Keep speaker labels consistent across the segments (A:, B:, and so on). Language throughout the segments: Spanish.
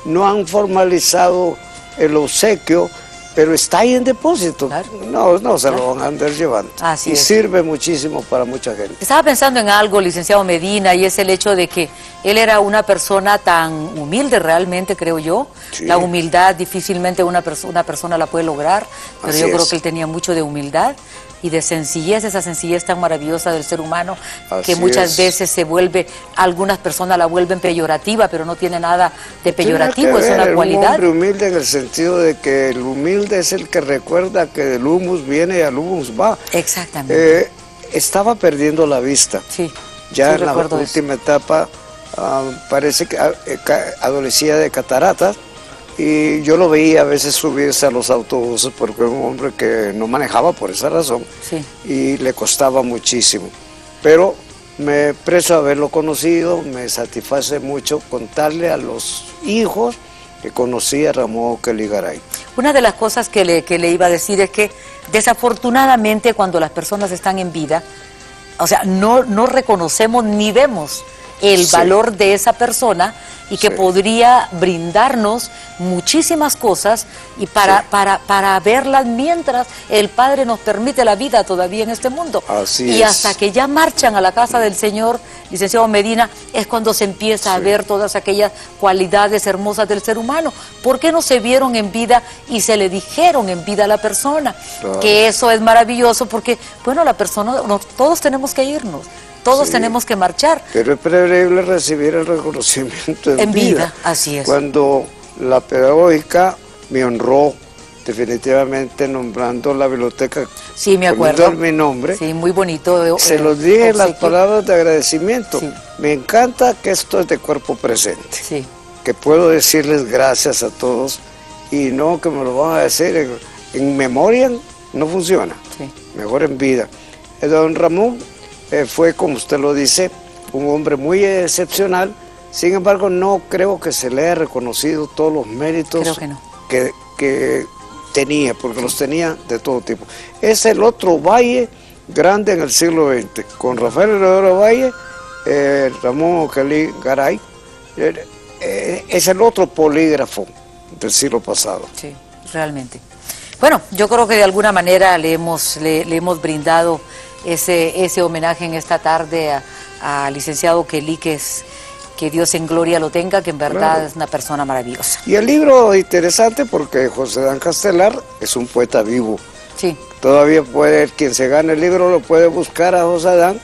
A: no han formalizado el obsequio, pero está ahí en depósito.
B: Claro.
A: No se lo van a andar llevando.
B: Así
A: y
B: es.
A: sirve muchísimo para mucha gente.
B: Estaba pensando en algo, licenciado Medina, y es el hecho de que él era una persona tan humilde realmente, creo yo.
A: Sí.
B: La humildad difícilmente una persona la puede lograr, pero
A: Así
B: yo creo
A: es.
B: que él tenía mucho de humildad y de sencillez, esa sencillez tan maravillosa del ser humano, que
A: Así
B: muchas
A: es.
B: veces se vuelve, algunas personas la vuelven peyorativa, pero no tiene nada de peyorativo,
A: Tiene que
B: es una
A: ver,
B: cualidad.
A: Un hombre humilde en el sentido de que el humilde es el que recuerda que del humus viene y al humus va.
B: Exactamente.
A: Estaba perdiendo la vista.
B: Sí,
A: Ya
B: sí
A: en la
B: recuerdo eso.
A: última etapa parece que adolecía de cataratas, y yo lo veía a veces subirse a los autobuses porque era un hombre que no manejaba por esa razón,
B: Sí.
A: y le costaba muchísimo. Pero me precio haberlo conocido, me satisface mucho contarle a los hijos que conocí a Ramón Kelly Garay.
B: Una de las cosas que le iba a decir es que desafortunadamente cuando las personas están en vida, o sea, no reconocemos ni vemos el
A: Sí.
B: valor de esa persona y que
A: Sí.
B: podría brindarnos muchísimas cosas y para verlas mientras el Padre nos permite la vida todavía en este mundo.
A: Así
B: y
A: es.
B: hasta que ya marchan a la casa del Señor, licenciado Medina, es cuando se empieza a
A: Sí.
B: ver todas aquellas cualidades hermosas del ser humano. ¿Por qué no se vieron en vida y se le dijeron en vida a la persona?
A: Claro.
B: Que eso es maravilloso porque, bueno, la persona, todos tenemos que irnos. Todos
A: Sí.
B: tenemos que marchar.
A: Pero es preferible recibir el reconocimiento en vida.
B: Así es.
A: Cuando la pedagógica me honró definitivamente nombrando la biblioteca,
B: Sí, me
A: poniendo
B: acuerdo.
A: mi nombre,
B: Sí, muy bonito.
A: se los dije en las
B: obsequio.
A: palabras de agradecimiento.
B: Sí.
A: Me encanta que esto es de cuerpo presente,
B: Sí,
A: que puedo decirles gracias a todos, y no que me lo van a decir en memoria, no funciona,
B: sí.
A: mejor en vida. Don Ramón fue, como usted lo dice, un hombre muy excepcional. Sin embargo, no creo que se le haya reconocido todos los méritos
B: Creo que no.
A: que tenía, porque los tenía de todo tipo. Es el otro Valle grande en el siglo XX, con Rafael Heredero Valle, Ramón Kelly Garay, es el otro polígrafo del siglo pasado.
B: Sí, realmente. Bueno, yo creo que de alguna manera le hemos brindado ese homenaje en esta tarde a licenciado Kelly, que Dios en gloria lo tenga, que en verdad
A: Claro.
B: es una persona maravillosa.
A: Y el libro interesante porque José Dan Castelar es un poeta vivo.
B: Sí,
A: Todavía puede, quien se gane el libro lo puede buscar a José Dan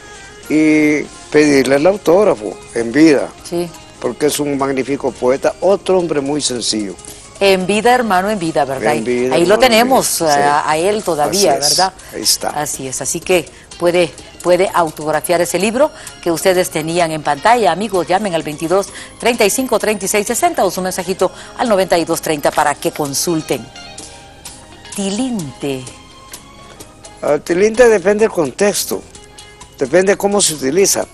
A: y pedirle el autógrafo en vida,
B: sí.
A: porque es un magnífico poeta, otro hombre muy sencillo.
B: En vida, hermano, en vida, ¿verdad?
A: En vida,
B: ahí lo
A: hermano, en
B: tenemos
A: vida, sí.
B: a él todavía,
A: Así es,
B: ¿verdad?
A: ahí está.
B: Así es, así que puede autografiar ese libro que ustedes tenían en pantalla. Amigos, llamen al 22 35 36 60 o su mensajito al 92 30 para que consulten. Tilinte.
A: Tilinte depende del contexto, depende de cómo se utiliza.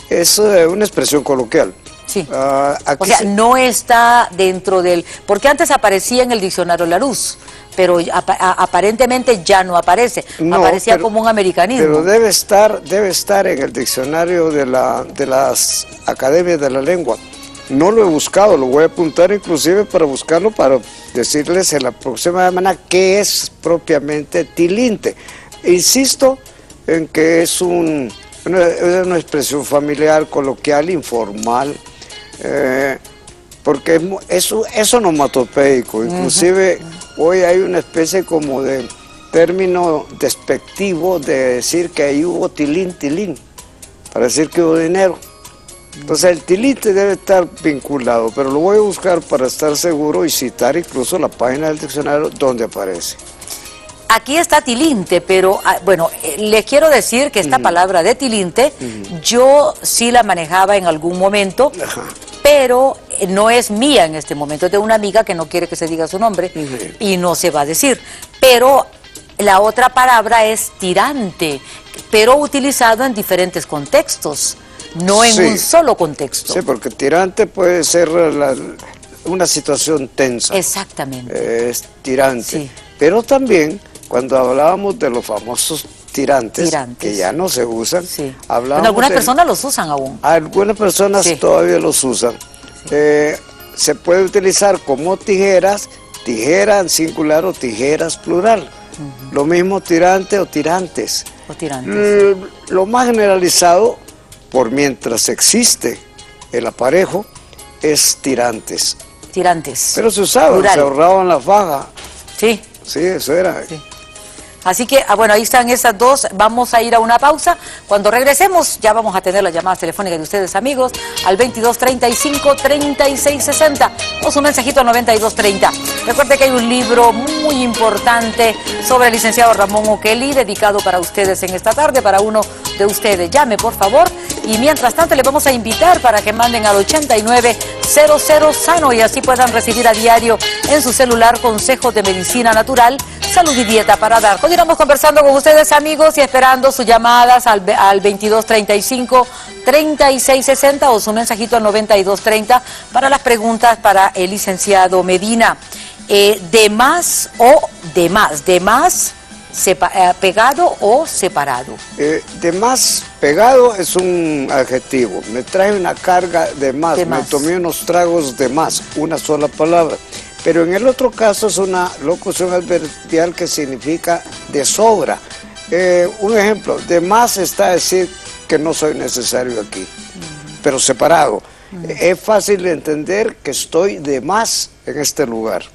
A: Es una expresión coloquial.
B: Sí.
A: O
B: O sea, no está dentro del... Porque antes aparecía en el diccionario Larousse, pero aparentemente ya no aparece.
A: No,
B: Aparecía
A: pero-
B: como un americanismo.
A: Pero debe estar en el diccionario de las academias de la lengua. No lo he buscado, lo voy a apuntar inclusive para buscarlo, para decirles en la próxima semana qué es propiamente tilinte. Insisto en que es una expresión familiar, coloquial, informal, porque es onomatopeico. Inclusive hoy hay una especie como de término despectivo de decir que ahí hubo tilín, para decir que hubo dinero. Entonces el tilinte debe estar vinculado, pero lo voy a buscar para estar seguro y citar incluso la página del diccionario donde aparece.
B: Aquí está tilinte, pero bueno, les quiero decir que esta palabra de tilinte, yo sí la manejaba en algún momento,
A: Ajá.
B: pero no es mía en este momento, es de una amiga que no quiere que se diga su nombre y no se va a decir. Pero la otra palabra es tirante, pero utilizado en diferentes contextos, no en
A: Sí.
B: un solo contexto.
A: Sí, porque tirante puede ser una situación tensa.
B: Exactamente.
A: Es tirante.
B: Sí.
A: Pero también, cuando hablábamos de los famosos tirantes, que ya no se usan,
B: Sí.
A: hablábamos
B: Bueno, algunas
A: de-
B: personas los usan aún.
A: Algunas personas
B: Sí.
A: todavía los usan. se puede utilizar como tijeras, tijera en singular o tijeras plural. Lo mismo tirante o tirantes.
B: O tirantes.
A: Lo más generalizado, por mientras existe el aparejo, es tirantes.
B: Tirantes.
A: Pero se usaban,
B: Plural.
A: se ahorraban la faja.
B: Sí.
A: Sí, eso era.
B: Sí. Así que, bueno, ahí están esas dos. Vamos a ir a una pausa. Cuando regresemos, ya vamos a tener las llamadas telefónicas de ustedes, amigos, al 2235-3660 o su mensajito al 9230. Recuerde que hay un libro muy importante sobre el licenciado Ramón O'Kelly, dedicado para ustedes en esta tarde, para uno de ustedes. Llame, por favor. Y mientras tanto, les vamos a invitar para que manden al 8900 Sano y así puedan recibir a diario en su celular consejos de medicina natural, salud y dieta para dar. Continuamos conversando con ustedes, amigos, y esperando sus llamadas al 2235-3660 o su mensajito al 9230 para las preguntas para el licenciado Medina. ¿De más o de más? ¿De más pegado o separado?
A: De más pegado es un adjetivo. Me trae una carga de más. Me tomé unos tragos de más, una sola palabra. Pero en el otro caso es una locución adverbial que significa de sobra. Un ejemplo, de más está decir que no soy necesario aquí, pero separado. Es fácil de entender que estoy de más en este lugar.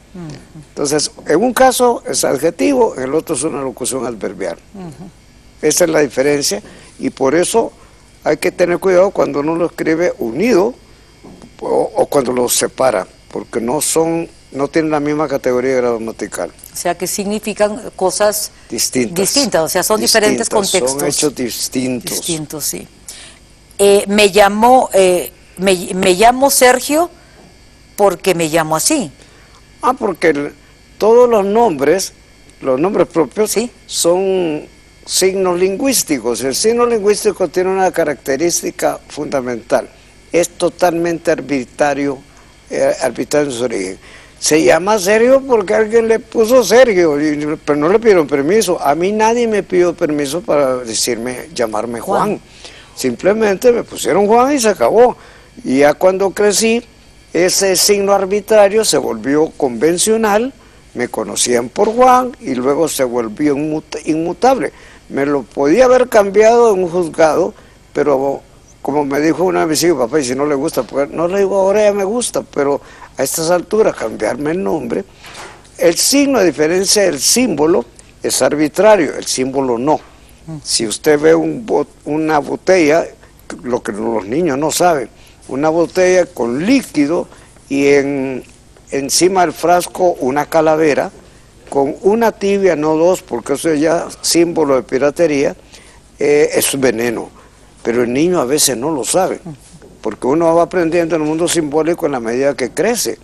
A: Entonces, en un caso es adjetivo, en el otro es una locución adverbial. Esa es la diferencia y por eso hay que tener cuidado cuando uno lo escribe unido o cuando lo separa, porque no tienen la misma categoría gramatical.
B: O sea, que significan cosas distintas, o sea, son diferentes contextos.
A: Son hechos distintos.
B: Distintos, sí. Me llamo Sergio porque me llamo así.
A: Porque todos los nombres propios,
B: ¿sí?,
A: son signos lingüísticos. El signo lingüístico tiene una característica fundamental. Es totalmente arbitrario en su origen. Se llama Sergio porque alguien le puso Sergio, pero no le pidieron permiso. A mí nadie me pidió permiso para llamarme Juan. Simplemente me pusieron Juan y se acabó. Y ya cuando crecí, ese signo arbitrario se volvió convencional, me conocían por Juan y luego se volvió inmutable. Me lo podía haber cambiado en un juzgado, pero como me dijo una de mis hijos, papá, y si no le gusta, pues no le digo ahora ya me gusta, pero a estas alturas cambiarme el nombre. El signo, a diferencia del símbolo, es arbitrario, el símbolo no. Si usted ve una botella, lo que los niños no saben, una botella con líquido y encima del frasco una calavera, con una tibia, no dos, porque eso es ya símbolo de piratería, es veneno. Pero el niño a veces no lo sabe, porque uno va aprendiendo en el mundo simbólico en la medida que crece.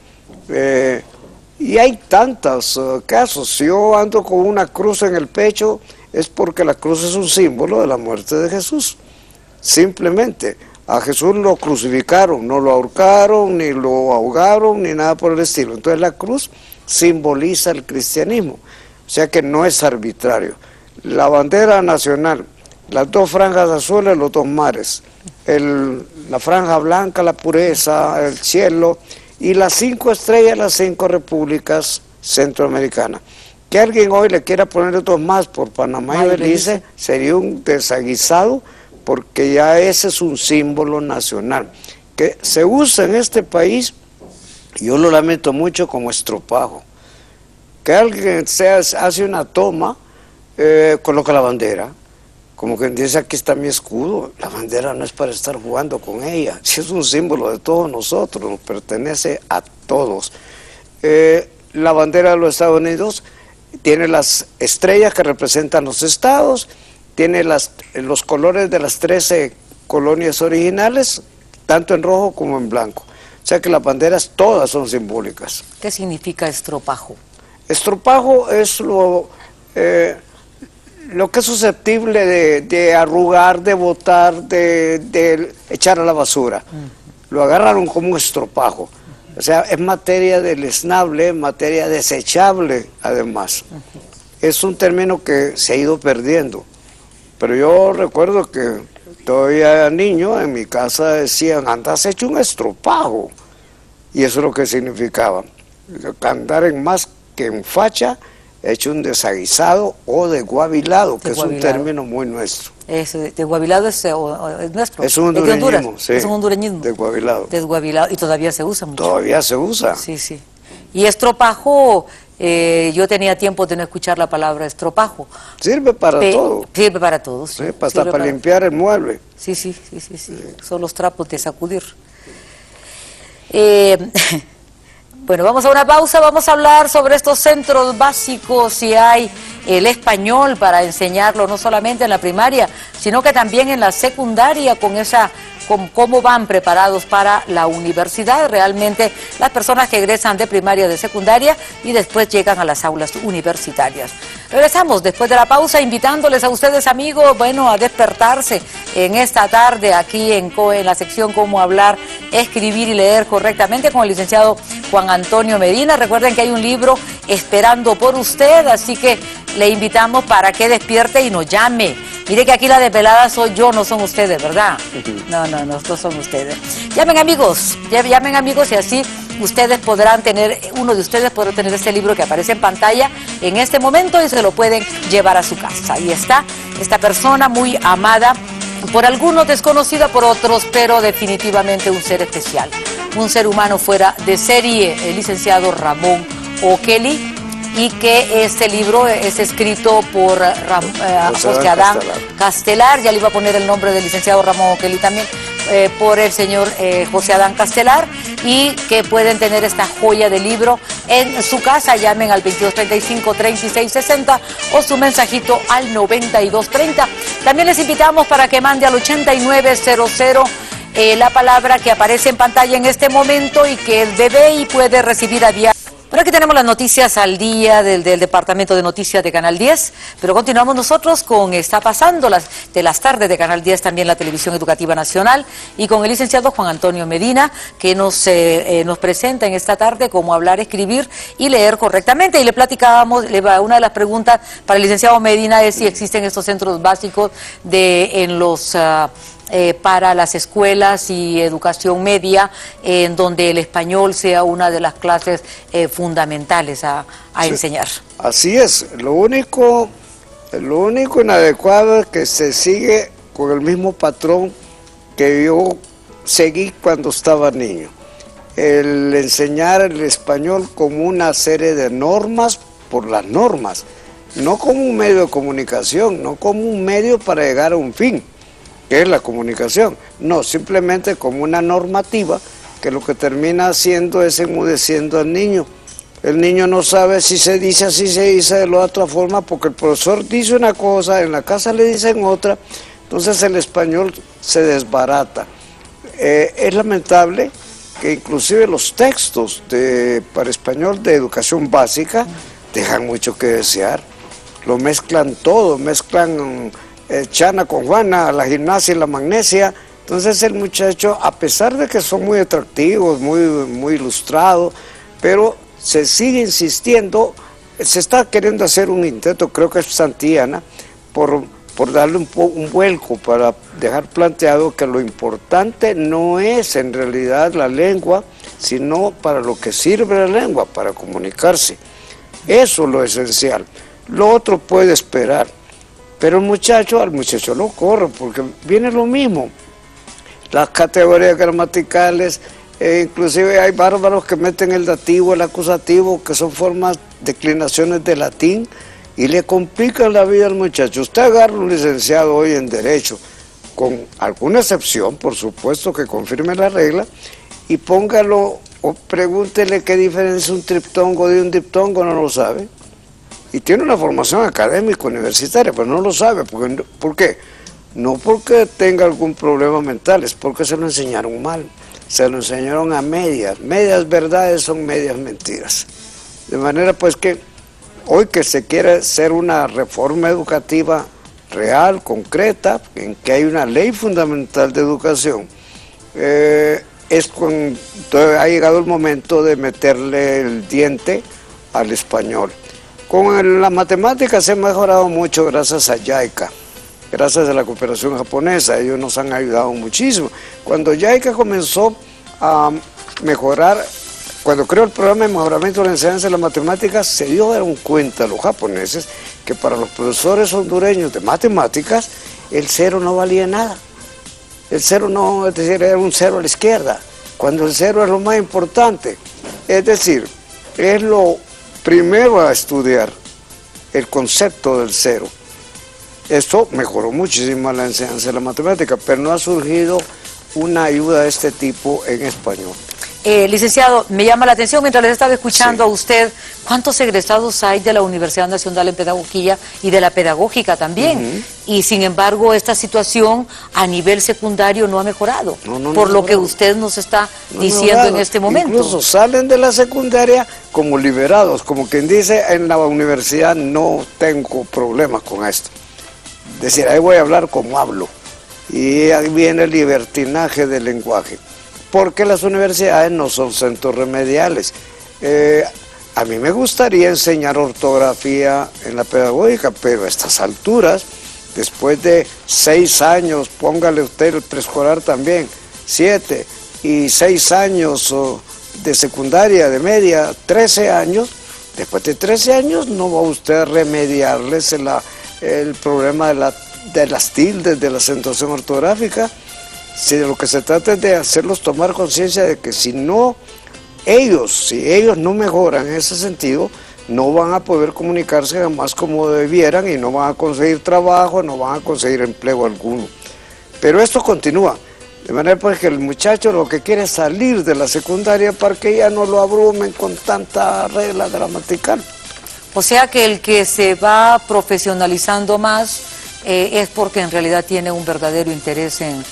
A: Y hay tantos casos. Si yo ando con una cruz en el pecho, es porque la cruz es un símbolo de la muerte de Jesús. Simplemente, a Jesús lo crucificaron, no lo ahorcaron, ni lo ahogaron, ni nada por el estilo. Entonces la cruz simboliza el cristianismo, o sea que no es arbitrario. La bandera nacional, las dos franjas azules, los dos mares, la franja blanca, la pureza, el cielo, y las 5 estrellas, las 5 repúblicas centroamericanas. Que alguien hoy le quiera poner otros más por Panamá y Belice sería un desaguisado, porque ya ese es un símbolo nacional que se usa en este país. Yo lo lamento mucho como estropajo. Que alguien hace una toma, coloca la bandera, como quien dice, aquí está mi escudo. La bandera no es para estar jugando con ella, si es un símbolo de todos nosotros, nos pertenece a todos. La bandera de los Estados Unidos tiene las estrellas que representan los estados, tiene los colores de las 13 colonias originales, tanto en rojo como en blanco. O sea que las banderas todas son simbólicas.
B: ¿Qué significa estropajo?
A: Estropajo es lo que es susceptible de arrugar, de botar, de echar a la basura. Lo agarraron como un estropajo. O sea, es materia deleznable, materia desechable además. Es un término que se ha ido perdiendo. Pero yo recuerdo que todavía niño en mi casa decían, andas hecho un estropajo. Y eso es lo que significaba. Andar en más que en facha, hecho un desaguisado o desguabilado, que es un término muy nuestro.
B: Desguabilado es nuestro.
A: Es un hondureñismo, sí.
B: Es un hondureñismo.
A: Desguabilado.
B: Desguabilado, y todavía se usa mucho.
A: Todavía se usa.
B: Sí, sí. Y estropajo, yo tenía tiempo de no escuchar la palabra estropajo.
A: Sirve para todo.
B: Sirve para todo, sí.
A: Hasta para limpiar el mueble.
B: Sí. Son los trapos de sacudir. Bueno, vamos a una pausa, vamos a hablar sobre estos centros básicos, si hay el español para enseñarlo no solamente en la primaria, sino que también en la secundaria, con cómo van preparados para la universidad, realmente las personas que egresan de primaria, de secundaria y después llegan a las aulas universitarias. Regresamos después de la pausa invitándoles a ustedes, amigos, bueno, a despertarse en esta tarde aquí en la sección Cómo hablar, escribir y leer correctamente con el licenciado Juan Antonio Medina. Recuerden que hay un libro esperando por usted, así que le invitamos para que despierte y nos llame. Mire que aquí la desvelada soy yo, no son ustedes, ¿verdad? No son ustedes. Llamen amigos y así ustedes podrán tener, uno de ustedes podrá tener este libro que aparece en pantalla en este momento y se lo pueden llevar a su casa. Ahí está esta persona muy amada, por algunos desconocida, por otros, pero definitivamente un ser especial, un ser humano fuera de serie, el licenciado Ramón O'Kelly, y que este libro es escrito por José Adán Castelar, ya le iba a poner el nombre del licenciado Ramón O'Kelly también, por el señor José Adán Castelar, y que pueden tener esta joya de libro en su casa. Llamen al 2235-3660 o su mensajito al 9230. También les invitamos para que mande al 8900 la palabra que aparece en pantalla en este momento y que el bebé y puede recibir a diario. Bueno, aquí tenemos las noticias al día del Departamento de Noticias de Canal 10, pero continuamos nosotros con Está Pasando, de las tardes de Canal 10, también la Televisión Educativa Nacional, y con el licenciado Juan Antonio Medina, que nos presenta en esta tarde cómo hablar, escribir y leer correctamente. Y le platicábamos, una de las preguntas para el licenciado Medina es si existen estos centros básicos para las escuelas y educación media, en donde el español sea una de las clases fundamentales a enseñar.
A: Así es, lo único inadecuado es que se sigue con el mismo patrón que yo seguí cuando estaba niño. El enseñar el español como una serie de normas por las normas, no como un medio de comunicación, no como un medio para llegar a un fin, que es la comunicación, no, simplemente como una normativa que lo que termina haciendo es enmudeciendo al niño. El niño no sabe si se dice así, se dice de la otra forma, porque el profesor dice una cosa, en la casa le dicen otra, entonces el español se desbarata. Es lamentable que inclusive los textos para español de educación básica dejan mucho que desear, lo mezclan todo, mezclan Chana con Juana, la gimnasia y la magnesia. Entonces el muchacho, a pesar de que son muy atractivos, muy ilustrados, pero se sigue insistiendo, se está queriendo hacer un intento, creo que es Santillana, por darle un vuelco para dejar planteado que lo importante no es en realidad la lengua, sino para lo que sirve la lengua, para comunicarse. Eso es lo esencial. Lo otro puede esperar. Pero al muchacho lo corre, porque viene lo mismo. Las categorías gramaticales, inclusive hay bárbaros que meten el dativo, el acusativo, que son formas, declinaciones de latín, y le complican la vida al muchacho. Usted agarra un licenciado hoy en Derecho, con alguna excepción, por supuesto, que confirme la regla, y póngalo, o pregúntele qué diferencia un triptongo de un diptongo, no lo sabe. Y tiene una formación académica universitaria, pero no lo sabe. ¿Por qué? No porque tenga algún problema mental, es porque se lo enseñaron mal. Se lo enseñaron a medias. Medias verdades son medias mentiras. De manera pues que hoy que se quiere hacer una reforma educativa real, concreta, en que hay una ley fundamental de educación, es cuando ha llegado el momento de meterle el diente al español. Con la matemática se ha mejorado mucho gracias a JICA, gracias a la cooperación japonesa, ellos nos han ayudado muchísimo. Cuando JICA comenzó a mejorar. Cuando creó el programa de mejoramiento de la enseñanza de las matemáticas, se dieron cuenta los japoneses que para los profesores hondureños de matemáticas, el cero no valía nada. El cero no, es decir, era un cero a la izquierda, cuando el cero es lo más importante. Es decir, es lo primero a estudiar, el concepto del cero. Esto mejoró muchísimo la enseñanza de la matemática, pero no ha surgido una ayuda de este tipo en español.
B: Licenciado, me llama la atención, mientras les estaba escuchando
A: Sí.
B: a usted, ¿cuántos egresados hay de la Universidad Nacional en Pedagogía y de la Pedagógica también? Y sin embargo, esta situación a nivel secundario no ha mejorado, por lo que usted nos está diciendo en este momento.
A: Incluso salen de la secundaria como liberados, como quien dice, en la universidad no tengo problemas con esto. Es decir, ahí voy a hablar como hablo. Y ahí viene el libertinaje del lenguaje. Porque las universidades no son centros remediales. A mí me gustaría enseñar ortografía en la pedagógica, pero a estas alturas, después de 6 años, póngale usted el preescolar también, 7, y 6 años de secundaria, de media, 13 años, después de 13 años no va usted a remediarles el problema de las tildes, de la acentuación ortográfica. Si de lo que se trata es de hacerlos tomar conciencia de que si ellos no mejoran en ese sentido, no van a poder comunicarse jamás como debieran y no van a conseguir trabajo, no van a conseguir empleo alguno. Pero esto continúa, de manera pues que el muchacho lo que quiere es salir de la secundaria para que ya no lo abrumen con tanta regla gramatical.
B: O sea que el que se va profesionalizando más es porque en realidad tiene un verdadero interés en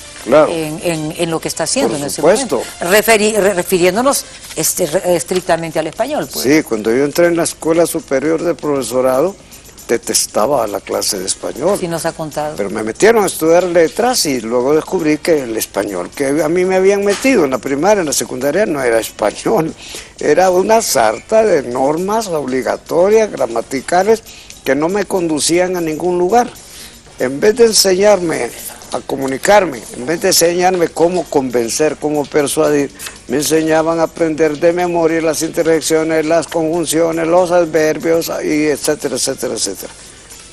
B: lo que está haciendo en ese momento. Refiriéndonos estrictamente al español. Pues.
A: Sí, cuando yo entré en la Escuela Superior de Profesorado, detestaba la clase de español.
B: Sí nos ha contado.
A: Pero me metieron a estudiar letras y luego descubrí que el español que a mí me habían metido en la primaria, en la secundaria, no era español. Era una sarta de normas obligatorias, gramaticales, que no me conducían a ningún lugar. En vez de enseñarme a comunicarme, en vez de enseñarme cómo convencer, cómo persuadir, me enseñaban a aprender de memoria las interjecciones, las conjunciones, los adverbios, y etcétera, etcétera, etcétera.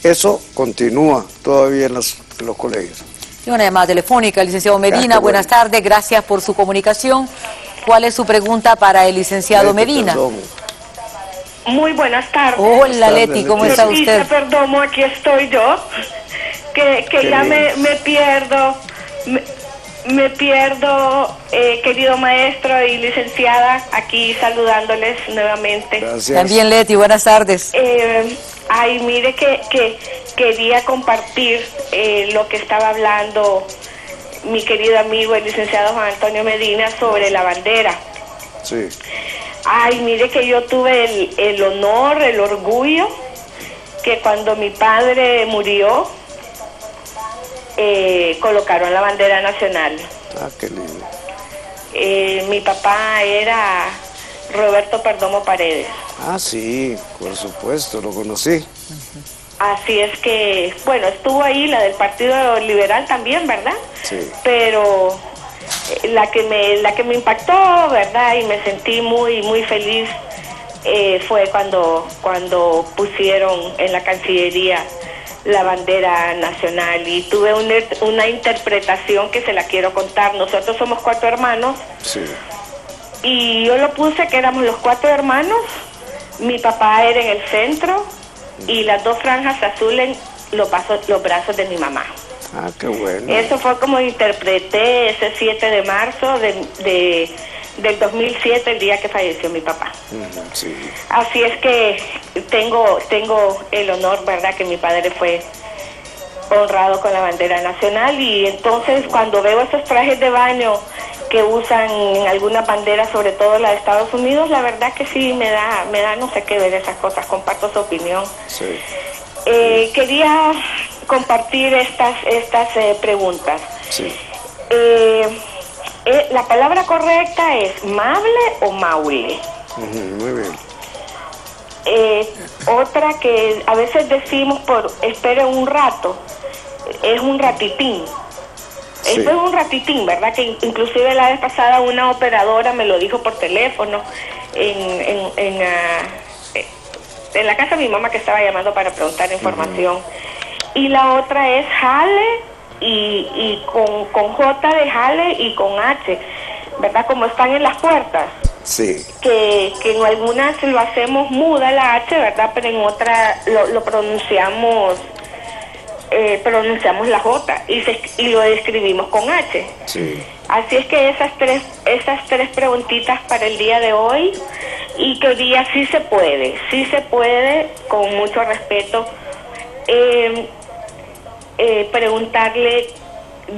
A: Eso continúa todavía en los colegios.
B: Y una llamada telefónica, licenciado Medina, buenas tardes, gracias por su comunicación. ¿Cuál es su pregunta para el licenciado Medina?
A: Perdón.
C: Muy buenas tardes.
B: Hola Leti, ¿cómo está usted?
C: Leticia Perdomo, aquí estoy yo, que ya me pierdo, me pierdo, querido maestro y licenciada, aquí saludándoles nuevamente.
A: Gracias.
B: También Leti, buenas tardes.
C: Ay, mire que quería compartir lo que estaba hablando mi querido amigo, el licenciado Juan Antonio Medina, sobre la bandera.
A: Sí.
C: Ay, mire que yo tuve el honor, el orgullo, que cuando mi padre murió, colocaron la bandera nacional.
A: Ah, qué lindo.
C: Mi papá era Roberto Perdomo Paredes.
A: Ah, sí, por supuesto, lo conocí.
C: Así es que, bueno, estuvo ahí la del Partido Liberal también, ¿verdad?
A: Sí.
C: Pero la que me impactó, ¿verdad? Y me sentí muy feliz fue cuando pusieron en la Cancillería la bandera nacional, y tuve una interpretación que se la quiero contar. Nosotros somos 4 hermanos.
A: Sí.
C: Y yo lo puse que éramos los 4 hermanos. Mi papá era en el centro y las 2 franjas azules los brazos de mi mamá.
A: Ah, qué bueno.
C: Eso fue como interpreté ese 7 de marzo del 2007, el día que falleció mi papá.
A: Sí.
C: Así es que tengo el honor, ¿verdad?, que mi padre fue honrado con la bandera nacional. Y entonces cuando veo esos trajes de baño que usan en algunas banderas, sobre todo la de Estados Unidos, la verdad que sí me da no sé qué ver esas cosas. Comparto su opinión.
A: Sí.
C: Quería compartir estas preguntas.
A: Sí.
C: La palabra correcta es mable o maule.
A: Muy bien.
C: Otra que a veces decimos espere un rato, es un ratitín.
A: Sí.
C: Esto es un ratitín, ¿verdad? Que inclusive la vez pasada una operadora me lo dijo por teléfono en la casa de mi mamá, que estaba llamando para preguntar información. Y la otra es jale y con J de jale y con H, ¿verdad? Como están en las puertas.
A: Sí.
C: Que en algunas lo hacemos muda la H, ¿verdad? Pero en otra lo pronunciamos la J y lo escribimos con H.
A: Sí.
C: Así es que esas tres preguntitas para el día de hoy, y que hoy día sí se puede, con mucho respeto, preguntarle.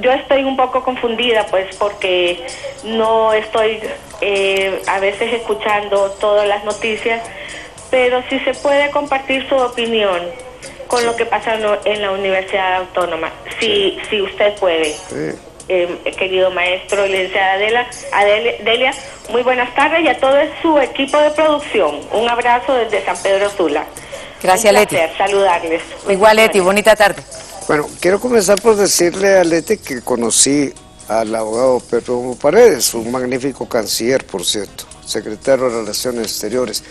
C: Yo estoy un poco confundida, pues, porque no estoy a veces escuchando todas las noticias, pero si se puede compartir su opinión con lo que pasa en la Universidad Autónoma, si usted puede.
A: Sí.
C: Querido maestro, licenciada Delia, muy buenas tardes, y a todo su equipo de producción, un abrazo desde San Pedro Sula.
B: Gracias, Leti.
C: Un placer saludarles.
B: Igual, Leti, bonita tarde.
A: Bueno, quiero comenzar por decirle a Leti que conocí al abogado Pedro Paredes, un magnífico canciller, por cierto, secretario de Relaciones Exteriores,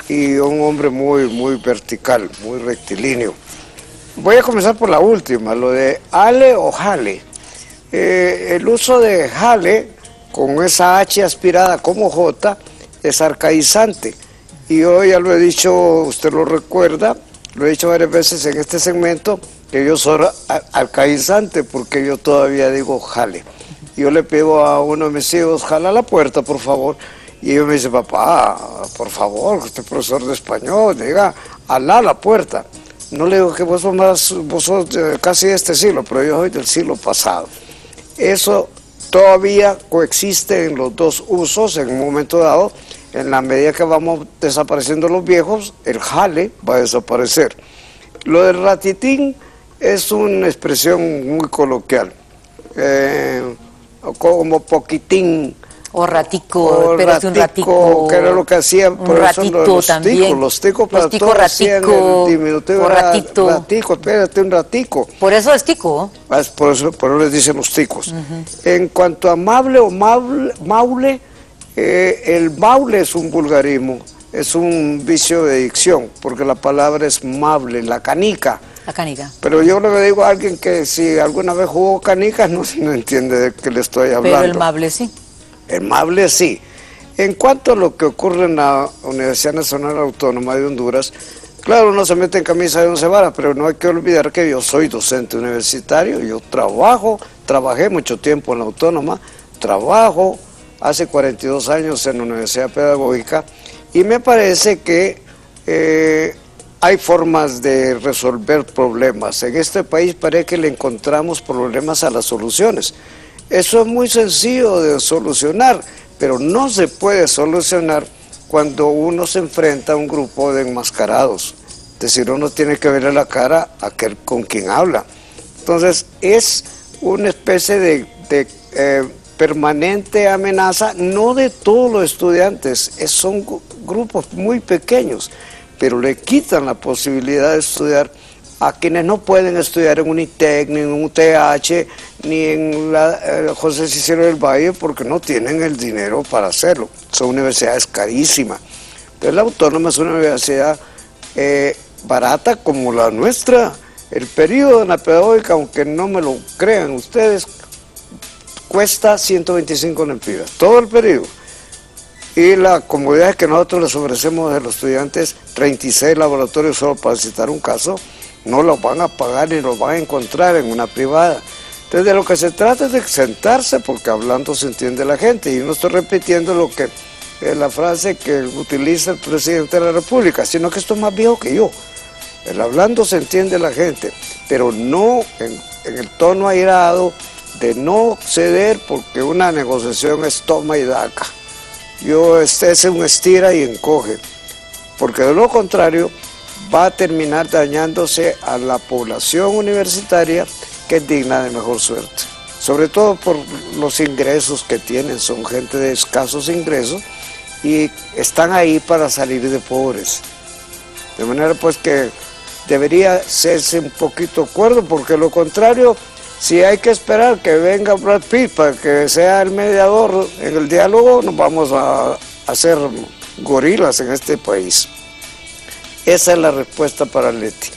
A: y un hombre muy vertical, muy rectilíneo. Voy a comenzar por la última, lo de ale o jale. El uso de jale con esa H aspirada como J es arcaizante. Y yo ya lo he dicho, usted lo recuerda, lo he dicho varias veces en este segmento, que yo soy arcaizante porque yo todavía digo jale. Yo le pido a uno de mis hijos, jala la puerta, por favor. Y ellos me dicen, papá, por favor, usted es profesor de español, diga, alá la puerta. No le digo que vos sos casi de este siglo, pero yo soy del siglo pasado. Eso todavía coexiste en los dos usos en un momento dado. En la medida que vamos desapareciendo los viejos, el jale va a desaparecer. Lo del ratitín es una expresión muy coloquial, como poquitín.
B: O ratico, espérate un ratico.
A: Que era lo que hacían, por eso los ticos para todos hacían el diminutivo, ratico, espérate un ratico.
B: Por eso es tico.
A: Por eso les dicen los ticos. En cuanto a amable o maule, el maule es un vulgarismo, es un vicio de dicción, porque la palabra es mable, la canica.
B: La canica.
A: Pero yo le digo a alguien que si alguna vez jugó canicas, no entiende de qué le estoy hablando.
B: Pero el mable sí.
A: El mable sí. En cuanto a lo que ocurre en la Universidad Nacional Autónoma de Honduras, claro, uno se mete en camisa de 11 varas, pero no hay que olvidar que yo soy docente universitario, yo trabajé mucho tiempo en la Autónoma, trabajo hace 42 años en la Universidad Pedagógica, y me parece que hay formas de resolver problemas. En este país parece que le encontramos problemas a las soluciones. Eso es muy sencillo de solucionar, pero no se puede solucionar cuando uno se enfrenta a un grupo de enmascarados. Es decir, uno tiene que verle la cara a aquel con quien habla. Entonces, es una especie de permanente amenaza, no de todos los estudiantes, son grupos muy pequeños, pero le quitan la posibilidad de estudiar a quienes no pueden estudiar en un ITEC, ni en un UTH, ni en la José Cicero del Valle, porque no tienen el dinero para hacerlo. Son universidades carísimas. Pero la Autónoma es una universidad barata como la nuestra. El periodo en la pedagógica, aunque no me lo crean ustedes, cuesta 125 lempiras, todo el periodo. Y la comodidad es que nosotros les ofrecemos a los estudiantes 36 laboratorios solo para citar un caso. No los van a pagar ni los van a encontrar en una privada. Entonces de lo que se trata es de sentarse, porque hablando se entiende la gente, y no estoy repitiendo lo que la frase que utiliza el presidente de la República, sino que esto es más viejo que yo. El hablando se entiende la gente, pero no en el tono airado de no ceder, porque una negociación es toma y daca. Es un estira y encoge, porque de lo contrario va a terminar dañándose a la población universitaria, que es digna de mejor suerte, sobre todo por los ingresos que tienen. Son gente de escasos ingresos y están ahí para salir de pobres, de manera pues que debería serse un poquito cuerdo, porque lo contrario Si hay que esperar que venga Brad Pitt para que sea el mediador en el diálogo, nos vamos a hacer gorilas en este país. Esa es la respuesta para Leti.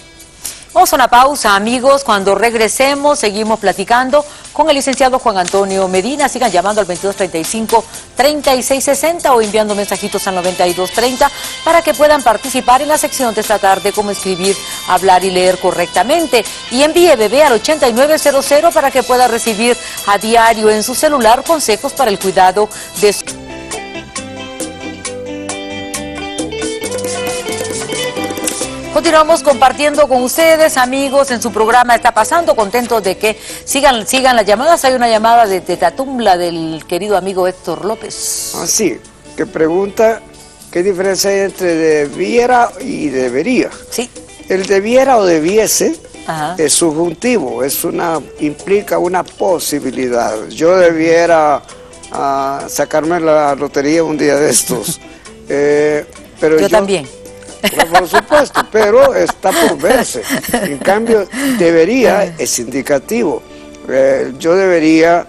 B: Vamos a una pausa, amigos. Cuando regresemos, seguimos platicando con el licenciado Juan Antonio Medina. Sigan llamando al 2235-3660 o enviando mensajitos al 9230 para que puedan participar en la sección de esta tarde, cómo escribir, hablar y leer correctamente. Y envíe bebé al 8900 para que pueda recibir a diario en su celular consejos para el cuidado de su... Continuamos compartiendo con ustedes, amigos, en su programa Está Pasando, contentos de que sigan las llamadas. Hay una llamada de Tetatumla del querido amigo Héctor López.
A: Ah, sí, que pregunta qué diferencia hay entre debiera y debería.
B: Sí.
A: El debiera o debiese
B: Ajá.
A: es subjuntivo, implica una posibilidad. Yo debiera sacarme la lotería un día de estos. Pero
B: yo también.
A: Por supuesto, pero está por verse. En cambio, debería es indicativo. Yo debería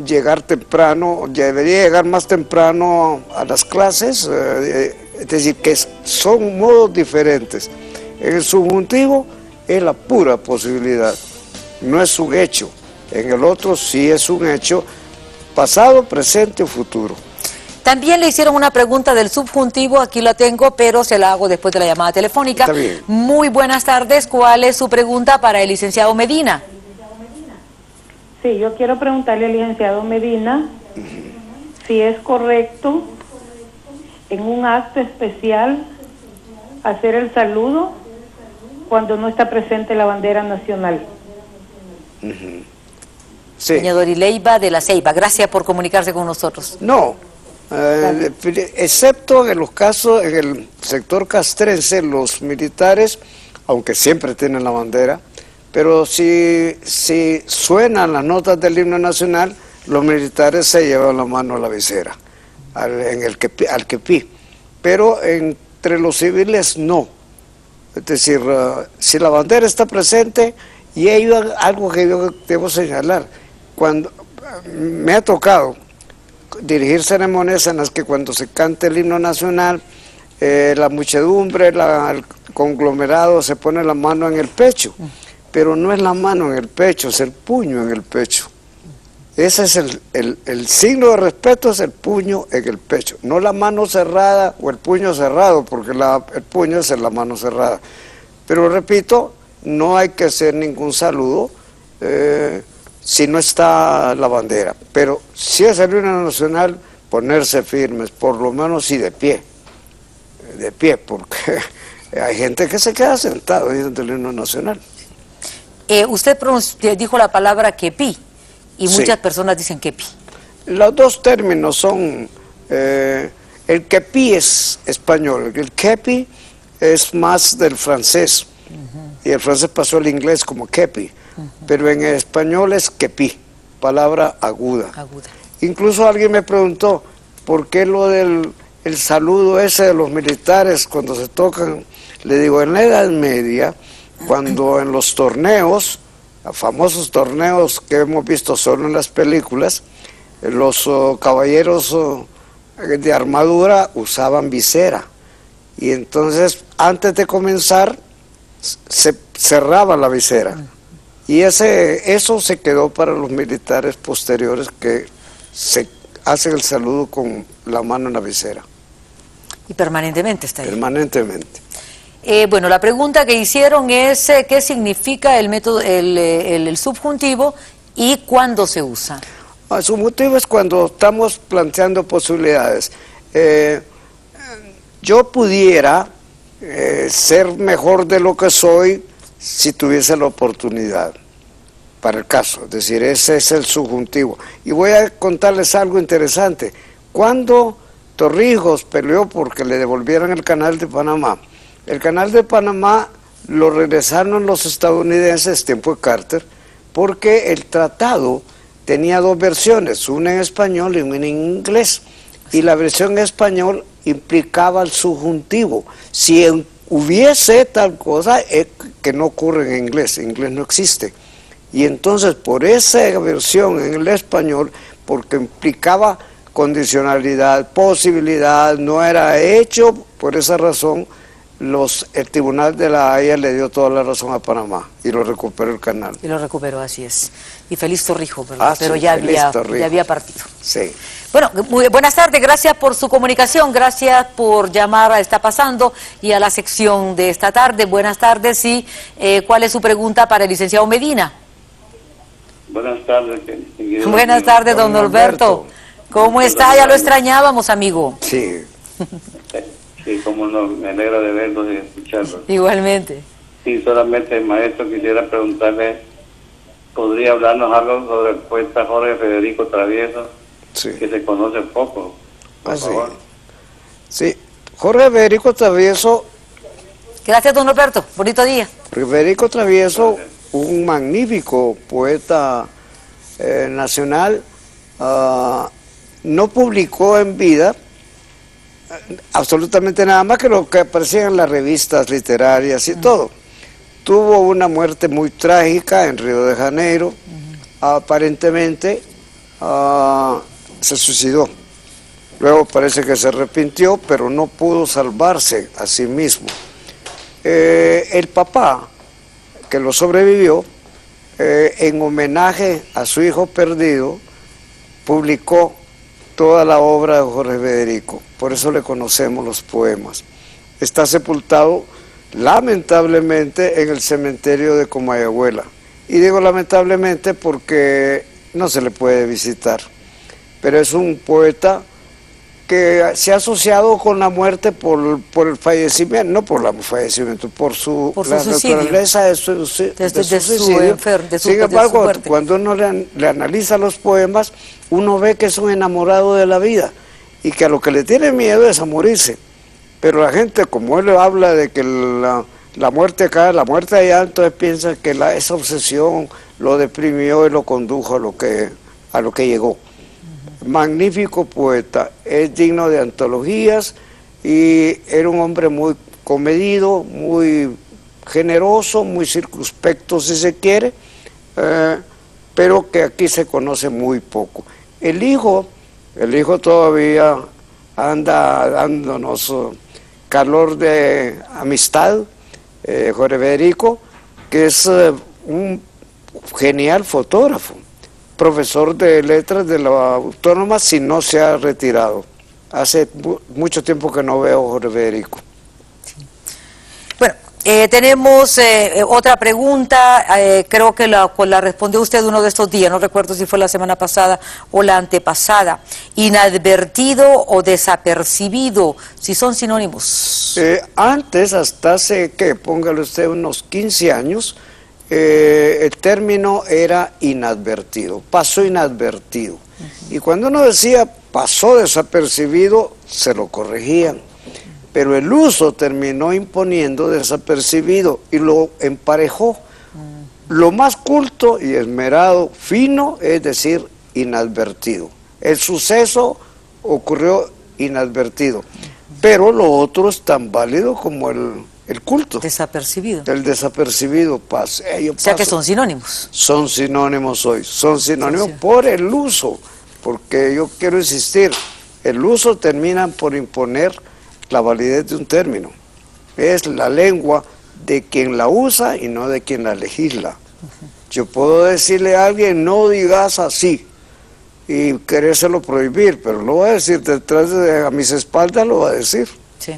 A: llegar temprano, debería llegar más temprano a las clases, es decir, que son modos diferentes. En el subjuntivo es la pura posibilidad, no es un hecho. En el otro sí es un hecho, pasado, presente o futuro.
B: También le hicieron una pregunta del subjuntivo, aquí la tengo, pero se la hago después de la llamada telefónica.
A: Está bien.
B: Muy buenas tardes, ¿cuál es su pregunta para el licenciado Medina?
D: Sí, yo quiero preguntarle al licenciado Medina si es correcto en un acto especial hacer el saludo cuando no está presente la bandera nacional.
A: Sí.
B: Doña Dorileiva de la Ceiba, gracias por comunicarse con nosotros.
A: No. Excepto en los casos, en el sector castrense, los militares, aunque siempre tienen la bandera, pero si suenan las notas del himno nacional, los militares se llevan la mano a la visera, al quepí, pero entre los civiles no. Es decir, si la bandera está presente, y hay algo que yo debo señalar, cuando me ha tocado dirigir ceremonias en las que cuando se canta el himno nacional, la muchedumbre, el conglomerado se pone la mano en el pecho, pero no es la mano en el pecho, es el puño en el pecho. Ese es el signo de respeto, es el puño en el pecho, no la mano cerrada o el puño cerrado, porque el puño es la mano cerrada. Pero repito, no hay que hacer ningún saludo si no está la bandera, pero si es el himno nacional, ponerse firmes, por lo menos sí de pie, porque hay gente que se queda sentado viendo el himno nacional.
B: Usted dijo la palabra quepí, y
A: Sí.
B: muchas personas dicen quepí.
A: Los dos términos son, el quepí es español, el quepi es más del francés, y el francés pasó al inglés como kepi, pero en español es quepí, palabra aguda. Incluso alguien me preguntó, ¿por qué lo del el saludo ese de los militares cuando se tocan? Le digo, en la Edad Media, cuando en los torneos, famosos torneos que hemos visto solo en las películas, los caballeros de armadura usaban visera, y entonces antes de comenzar se cerraba la visera, y eso se quedó para los militares posteriores, que se hacen el saludo con la mano en la visera.
B: Y permanentemente está ahí.
A: Permanentemente.
B: Bueno, la pregunta que hicieron es ¿qué significa el método, el subjuntivo y cuándo se usa?
A: El subjuntivo es cuando estamos planteando posibilidades. Yo pudiera ser mejor de lo que soy si tuviese la oportunidad, para el caso, es decir, ese es el subjuntivo. Y voy a contarles algo interesante. Cuando Torrijos peleó porque le devolvieran el canal de Panamá, el canal de Panamá lo regresaron los estadounidenses, tiempo de Carter, porque el tratado tenía dos versiones, una en español y una en inglés, y la versión en español implicaba el subjuntivo. Si hubiese tal cosa, que no ocurre en inglés no existe. Y entonces por esa versión en el español, porque implicaba condicionalidad, posibilidad, no era hecho, por esa razón el Tribunal de la Haya le dio toda la razón a Panamá y lo recuperó el canal.
B: Y lo recuperó, así es. Y feliz Torrijos, ¿verdad?
A: Ah,
B: pero
A: sí,
B: ya
A: Torrijos.
B: había partido.
A: Sí.
B: Bueno, muy buenas tardes, gracias por su comunicación, gracias por llamar a Está Pasando y a la sección de esta tarde. Buenas tardes, y ¿cuál es su pregunta para el licenciado Medina?
E: Buenas tardes.
B: Buenas tardes, don Norberto. ¿Cómo está? Ya lo extrañábamos, amigo.
A: Sí.
E: Sí, cómo no, me alegra de verlos y escucharlos.
B: Igualmente.
E: Sí, solamente, maestro, quisiera preguntarle, ¿podría hablarnos algo sobre el poeta Jorge Federico Travieso?
A: Sí.
E: Que se conoce poco, por favor.
A: Sí, Jorge Federico Travieso.
B: Gracias, don Norberto. Bonito día.
A: Federico Travieso, un magnífico poeta nacional, no publicó en vida absolutamente nada más que lo que aparecía en las revistas literarias y todo. Tuvo una muerte muy trágica en Río de Janeiro, aparentemente se suicidó. Luego parece que se arrepintió, pero no pudo salvarse a sí mismo. El papá, que lo sobrevivió, en homenaje a su hijo perdido, publicó toda la obra de Jorge Federico, por eso le conocemos los poemas. Está sepultado, lamentablemente, en el cementerio de Comayagüela. Y digo lamentablemente porque no se le puede visitar. Pero es un poeta que se ha asociado con la muerte por el fallecimiento, no por el fallecimiento, por la naturaleza de su suicidio. Sin embargo, cuando uno le analiza los poemas, uno ve que es un enamorado de la vida y que a lo que le tiene miedo es a morirse. Pero la gente, como él habla de que la muerte acá, la muerte allá, entonces piensa que esa obsesión lo deprimió y lo condujo a lo que llegó. Magnífico poeta, es digno de antologías y era un hombre muy comedido, muy generoso, muy circunspecto si se quiere, pero que aquí se conoce muy poco. El hijo todavía anda dándonos calor de amistad, Jorge Federico, que es un genial fotógrafo, profesor de letras de la Autónoma, si no se ha retirado. Hace mucho tiempo que no veo a Jorge Federico.
B: Bueno, tenemos otra pregunta, creo que la respondió usted uno de estos días, no recuerdo si fue la semana pasada o la antepasada. Inadvertido o desapercibido, si son sinónimos.
A: Antes, hasta hace, póngale usted unos 15 años, el término era inadvertido, pasó inadvertido. Y cuando uno decía pasó desapercibido, se lo corregían. Pero el uso terminó imponiendo desapercibido y lo emparejó. Lo más culto y esmerado, fino, es decir, inadvertido. El suceso ocurrió inadvertido, pero lo otro es tan válido como el culto.
B: Desapercibido.
A: El desapercibido pasa.
B: O sea que son sinónimos.
A: Son sinónimos hoy, son sinónimos por el uso, porque yo quiero insistir, el uso termina por imponer la validez de un término. Es la lengua de quien la usa y no de quien la legisla. Yo puedo decirle a alguien, no digas así, y querérselo prohibir, pero lo va a decir detrás a mis espaldas, lo va a decir.
B: Sí.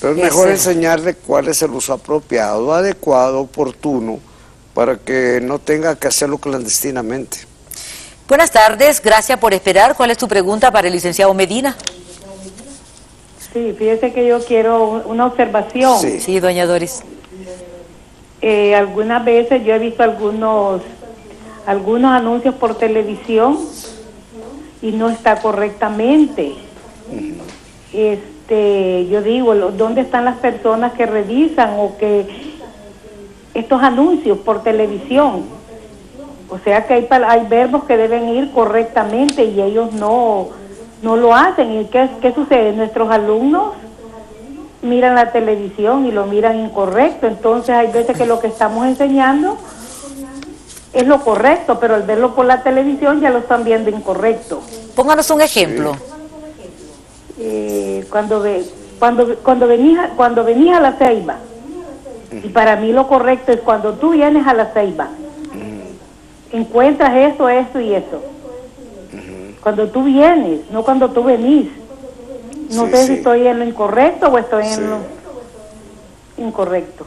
A: Pero es mejor enseñarle cuál es el uso apropiado, adecuado, oportuno, para que no tenga que hacerlo clandestinamente.
B: Buenas tardes, gracias por esperar. ¿Cuál es tu pregunta para el licenciado Medina?
D: Sí, fíjese que yo quiero una observación.
B: Sí, doña Doris.
D: Algunas veces yo he visto algunos anuncios por televisión y no está correctamente. Yo digo, ¿dónde están las personas que revisan o que estos anuncios por televisión? O sea que hay verbos que deben ir correctamente y ellos no lo hacen. ¿Y qué sucede? Nuestros alumnos miran la televisión y lo miran incorrecto. Entonces hay veces que lo que estamos enseñando es lo correcto, pero al verlo por la televisión ya lo están viendo incorrecto.
B: Pónganos un ejemplo.
D: Cuando venís a la Ceiba, y para mí lo correcto es cuando tú vienes a la Ceiba, encuentras esto y eso. Cuando tú vienes, no cuando tú venís. No sé si estoy en lo incorrecto o estoy en lo incorrecto.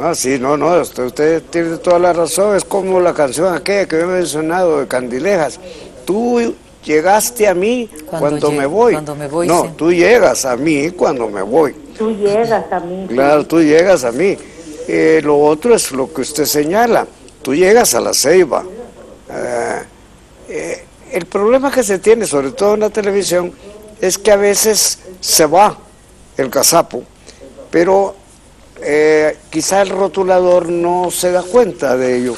A: Ah, sí, no, usted tiene toda la razón. Es como la canción aquella que he mencionado de Candilejas. Tú llegaste a mí cuando me voy. No,
B: sí.
A: Tú llegas a mí cuando me voy.
D: Tú llegas a mí.
A: Claro, tú llegas a mí. Lo otro es lo que usted señala. Tú llegas a la Ceiba. El problema que se tiene, sobre todo en la televisión, es que a veces se va el gazapo, pero quizá el rotulador no se da cuenta de ello.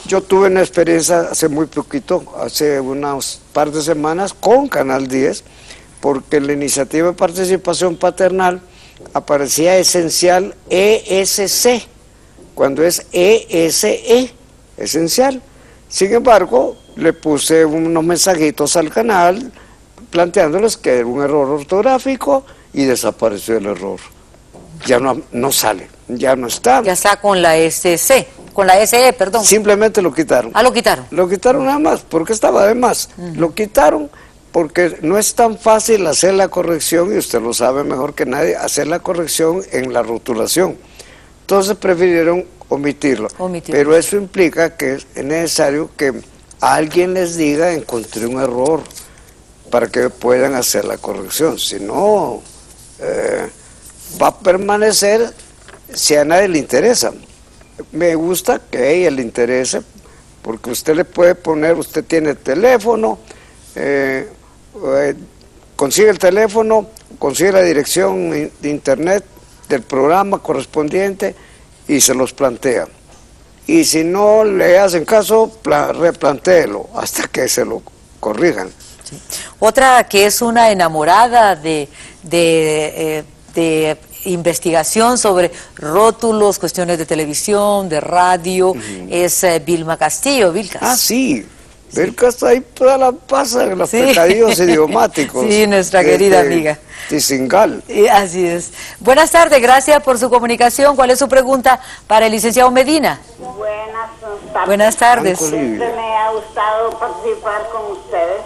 A: Yo tuve una experiencia hace muy poquito, hace unas par de semanas, con Canal 10, porque en la iniciativa de participación paternal aparecía esencial ESC, cuando es ESE, esencial. Sin embargo, le puse unos mensajitos al canal planteándoles que era un error ortográfico y desapareció el error. Ya no sale, ya no está.
B: Ya está con la SC, con la SE, perdón.
A: Simplemente lo quitaron.
B: Ah, lo quitaron.
A: Lo quitaron nada más, porque estaba de más. Lo quitaron porque no es tan fácil hacer la corrección, y usted lo sabe mejor que nadie, hacer la corrección en la rotulación. Entonces prefirieron omitirlo. Pero eso implica que es necesario que alguien les diga: encontré un error, para que puedan hacer la corrección. Si no, va a permanecer si a nadie le interesa. Me gusta que a ella le interese, porque usted le puede poner, usted tiene el teléfono, consigue el teléfono, consigue la dirección de internet del programa correspondiente y se los plantea. Y si no le hacen caso, replantéelo hasta que se lo corrijan.
B: Sí. Otra que es una enamorada de investigación sobre rótulos, cuestiones de televisión, de radio, es Vilma Castillo, Vilcas.
A: Ah, sí. Vilcas está ahí toda la pasa en los pecadillos idiomáticos.
B: Sí, nuestra querida amiga.
A: Tizingal.
B: Así es. Buenas tardes, gracias por su comunicación. ¿Cuál es su pregunta para el licenciado Medina?
F: Buenas tardes.
B: Buenas tardes.
F: Siempre me ha gustado participar con ustedes.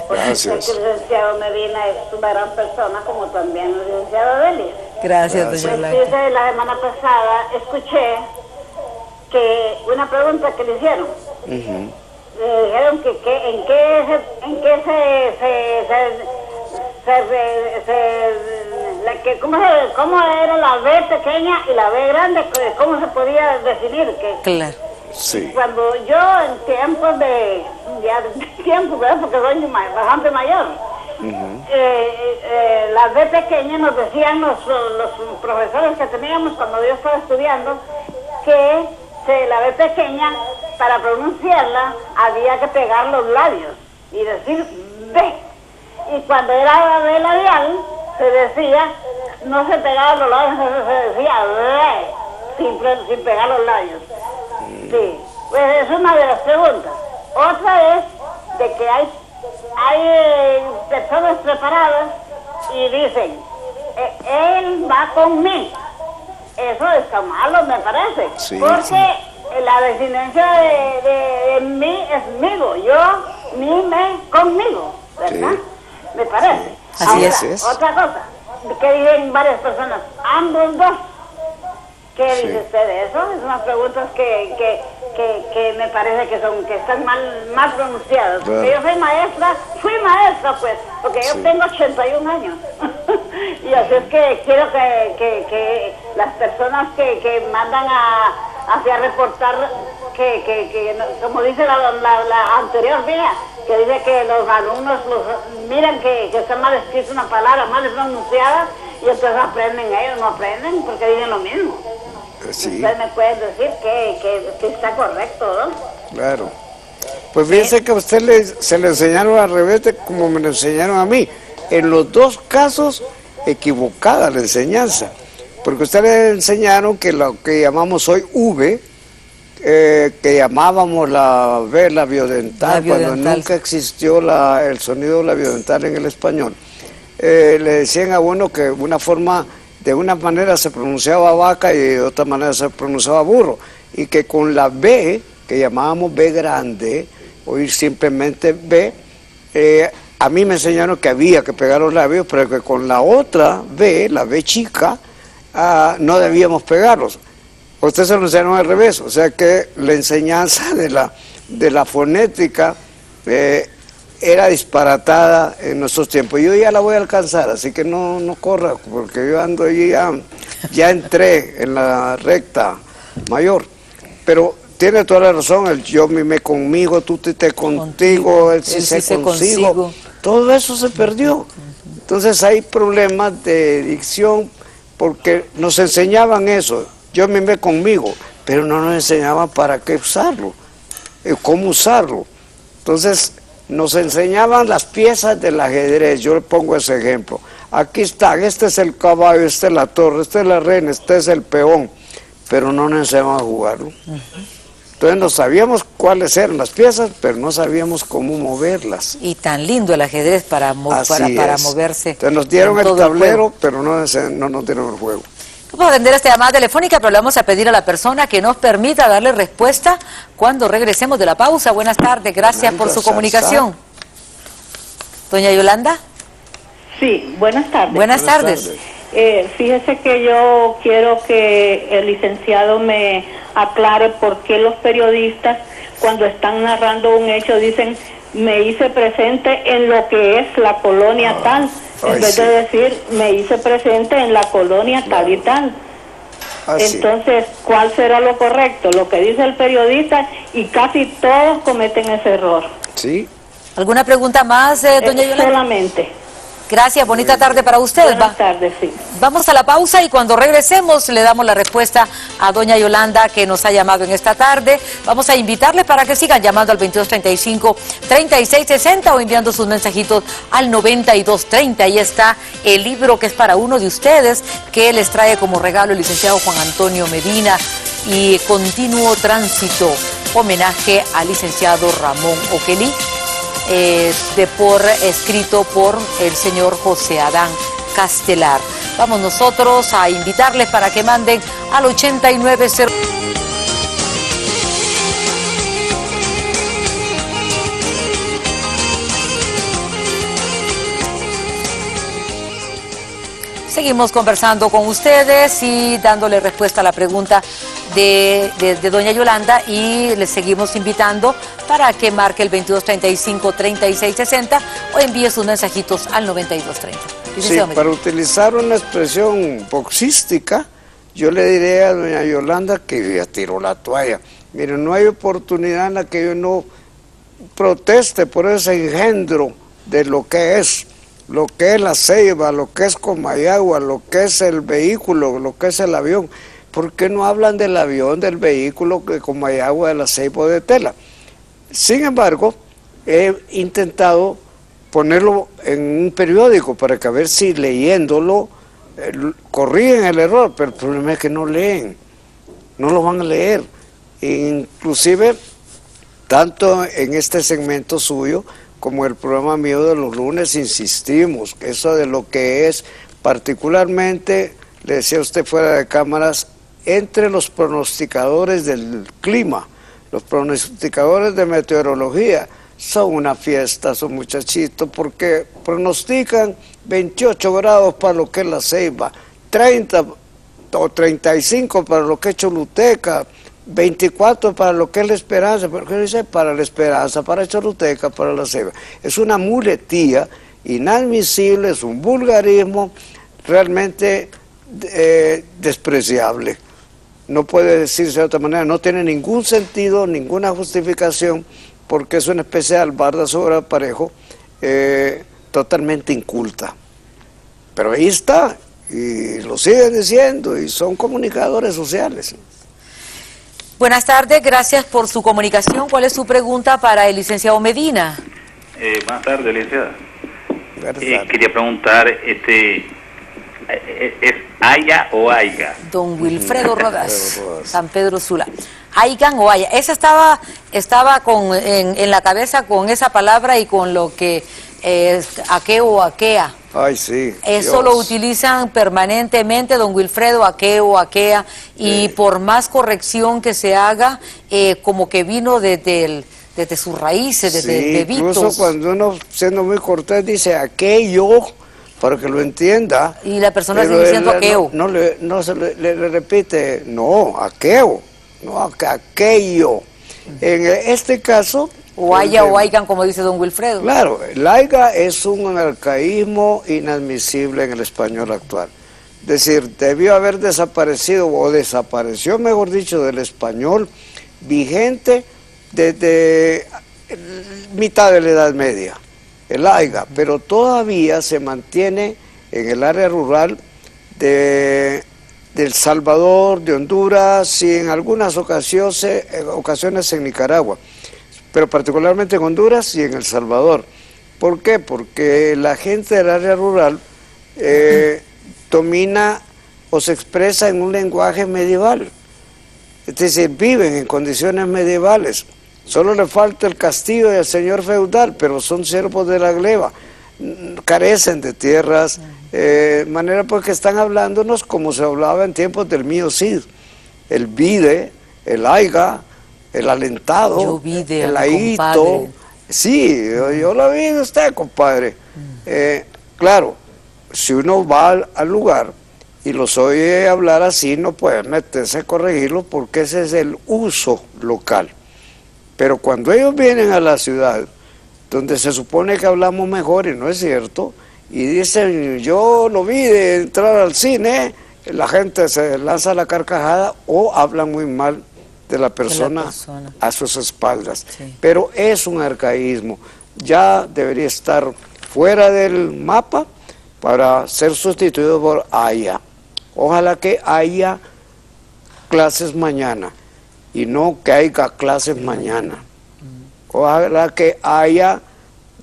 F: Porque sé que el licenciado Medina es una gran persona, como también el licenciado Delia.
B: Gracias, doña Blanca.
F: Desde la semana pasada escuché que una pregunta que le hicieron. Le dijeron que ¿cómo era la B pequeña y la B grande? ¿Cómo se podía definir?
B: Claro.
A: Sí.
F: Cuando yo en tiempos ¿verdad? Porque soy bastante mayor, la B pequeña nos decían los profesores que teníamos cuando yo estaba estudiando que la B pequeña, para pronunciarla, había que pegar los labios y decir B. Y cuando era la B labial, se decía, no se pegaba los labios, se decía B, sin pegar los labios. Sí, pues es una de las preguntas. Otra es de que hay personas preparadas y dicen, él va con mí. Eso está malo, me parece, sí, porque sí, la desinencia de mí es migo, yo, mí, me, conmigo, ¿verdad? Sí. Me parece.
B: Sí. Así es.
F: Otra cosa, que dicen varias personas, ambos dos. ¿Qué dice usted de eso? Es unas preguntas que me parece que están mal pronunciadas. Porque yo fui maestra pues, porque yo tengo 81 años. Y así es que quiero que las personas que mandan hacia reportar, como dice la anterior mía, que dice que los alumnos miran que está mal escrita una palabra, mal pronunciada, y entonces aprenden ellos, no aprenden porque dicen lo mismo.
A: Sí.
F: Ustedes me pueden decir que está correcto, ¿no?
A: Claro. Pues fíjense que a usted se le enseñaron al revés de como me lo enseñaron a mí. En los dos casos, equivocada la enseñanza. Porque a usted le enseñaron que lo que llamamos hoy V, que llamábamos la vela biodental, cuando nunca existió el sonido labiodental en el español. Le decían a uno que de una manera se pronunciaba vaca y de otra manera se pronunciaba burro, y que con la B, que llamábamos B grande, oír simplemente B, a mí me enseñaron que había que pegar los labios, pero que con la otra B, la B chica, no debíamos pegarlos. Ustedes se lo enseñaron al revés, o sea que la enseñanza de la fonética era disparatada en nuestros tiempos. Yo ya la voy a alcanzar, así que no corra, porque yo ando allí, ya entré en la recta mayor. Pero tiene toda la razón, el yo mime conmigo, tú te contigo, él sí se consigo. Todo eso se perdió. Entonces hay problemas de dicción porque nos enseñaban eso, yo mime conmigo, pero no nos enseñaban para qué usarlo, cómo usarlo. Entonces nos enseñaban las piezas del ajedrez. Yo le pongo ese ejemplo. Aquí están, este es el caballo, este es la torre, este es la reina, este es el peón, pero no nos enseñaban a jugarlo. Entonces no sabíamos cuáles eran las piezas, pero no sabíamos cómo moverlas.
B: Y tan lindo el ajedrez para moverse.
A: Entonces nos dieron el tablero, pero no nos dieron el juego.
B: Vamos a atender esta llamada telefónica, pero le vamos a pedir a la persona que nos permita darle respuesta cuando regresemos de la pausa. Buenas tardes, gracias por su comunicación. Doña Yolanda.
D: Sí, buenas tardes.
B: Buenas tardes.
D: Fíjese que yo quiero que el licenciado me aclare por qué los periodistas, cuando están narrando un hecho, dicen, me hice presente en lo que es la colonia tal, en vez de decir, me hice presente en la colonia tal y tal. Entonces, ¿cuál será lo correcto? Lo que dice el periodista, y casi todos cometen ese error.
A: Sí.
B: ¿Alguna pregunta más, doña Yolanda?
D: Solamente.
B: Gracias, bonita tarde para usted.
D: Buenas tardes, sí.
B: Vamos a la pausa y cuando regresemos le damos la respuesta a doña Yolanda, que nos ha llamado en esta tarde. Vamos a invitarles para que sigan llamando al 2235-3660 o enviando sus mensajitos al 9230. Ahí está el libro que es para uno de ustedes, que les trae como regalo el licenciado Juan Antonio Medina, y Continuo Tránsito, homenaje al licenciado Ramón Oquelí. Escrito por el señor José Adán Castelar. Vamos nosotros a invitarles para que manden al 8900. Seguimos conversando con ustedes y dándole respuesta a la pregunta de doña Yolanda, y les seguimos invitando para que marque el 2235-3660 o envíe sus mensajitos al 9230.
A: Sí, para utilizar una expresión boxística, yo le diré a doña Yolanda que ya tiró la toalla. Miren, no hay oportunidad en la que yo no proteste por ese engendro de lo que es la Ceiba, lo que es Comayagua, lo que es el vehículo, lo que es el avión. ¿Por qué no hablan del avión, del vehículo, de Comayagua, de la Ceiba o de Tela? Sin embargo, he intentado ponerlo en un periódico para que a ver si leyéndolo corrigen el error, pero el problema es que no leen, no lo van a leer. Inclusive, tanto en este segmento suyo como el programa mío de los lunes, insistimos, eso de lo que es particularmente, le decía usted fuera de cámaras, entre los pronosticadores del clima, los pronosticadores de meteorología, son una fiesta, son muchachitos, porque pronostican 28 grados para lo que es la Ceiba, 30 o 35 para lo que es Choluteca, 24 para lo que es la Esperanza, pero ¿qué dice? Para la Esperanza, para Choluteca, para la Ceiba. Es una muletía inadmisible, es un vulgarismo realmente despreciable. No puede decirse de otra manera, no tiene ningún sentido, ninguna justificación, porque es una especie de albarda sobre aparejo totalmente inculta. Pero ahí está, y lo siguen diciendo, y son comunicadores sociales.
B: Buenas tardes, gracias por su comunicación. ¿Cuál es su pregunta para el licenciado Medina?
G: Buenas tardes, licenciada.
A: Tardes.
G: Quería preguntar, ¿es Haya o Aiga?
B: Don Wilfredo Rodas, San Pedro Sula. Aigan o haya. Esa estaba en la cabeza con esa palabra y con lo que aqueo o aquea.
A: Ay, sí.
B: Eso
A: Dios.
B: lo utilizan permanentemente, don Wilfredo, aqueo, aquea, y por más corrección que se haga, como que vino desde sus raíces, desde bebitos.
A: Incluso cuando uno, siendo muy cortés, dice aquello, para que lo entienda.
B: Y la persona sigue
A: pero
B: diciendo
A: él
B: aqueo.
A: No se le repite, no, aqueo, no, aquello. En este caso...
B: O haya o aigan, como dice don Wilfredo.
A: Claro, el aiga es un arcaísmo inadmisible en el español actual. Es decir, debió haber desaparecido, o desapareció, mejor dicho, del español vigente desde mitad de la Edad Media, el aiga, pero todavía se mantiene en el área rural de El Salvador, de Honduras y en algunas ocasiones en Nicaragua, pero particularmente en Honduras y en El Salvador. ¿Por qué? Porque la gente del área rural domina o se expresa en un lenguaje medieval, es decir, viven en condiciones medievales. Solo le falta el castillo y el señor feudal, pero son siervos de la gleba, carecen de tierras, de manera pues que están hablándonos como se hablaba en tiempos del mío Cid, el vide, el aiga, el alentado, el aito. Sí, yo lo vi de usted, compadre. Claro, si uno va al lugar y los oye hablar así, no puede meterse a corregirlo porque ese es el uso local. Pero cuando ellos vienen a la ciudad, donde se supone que hablamos mejor y no es cierto, y dicen, yo lo vi de entrar al cine, la gente se lanza la carcajada o hablan muy mal de la persona a sus espaldas. Sí. Pero es un arcaísmo, ya debería estar fuera del mapa para ser sustituido por haya. Ojalá que haya clases mañana y no que haya clases mañana. Ojalá que haya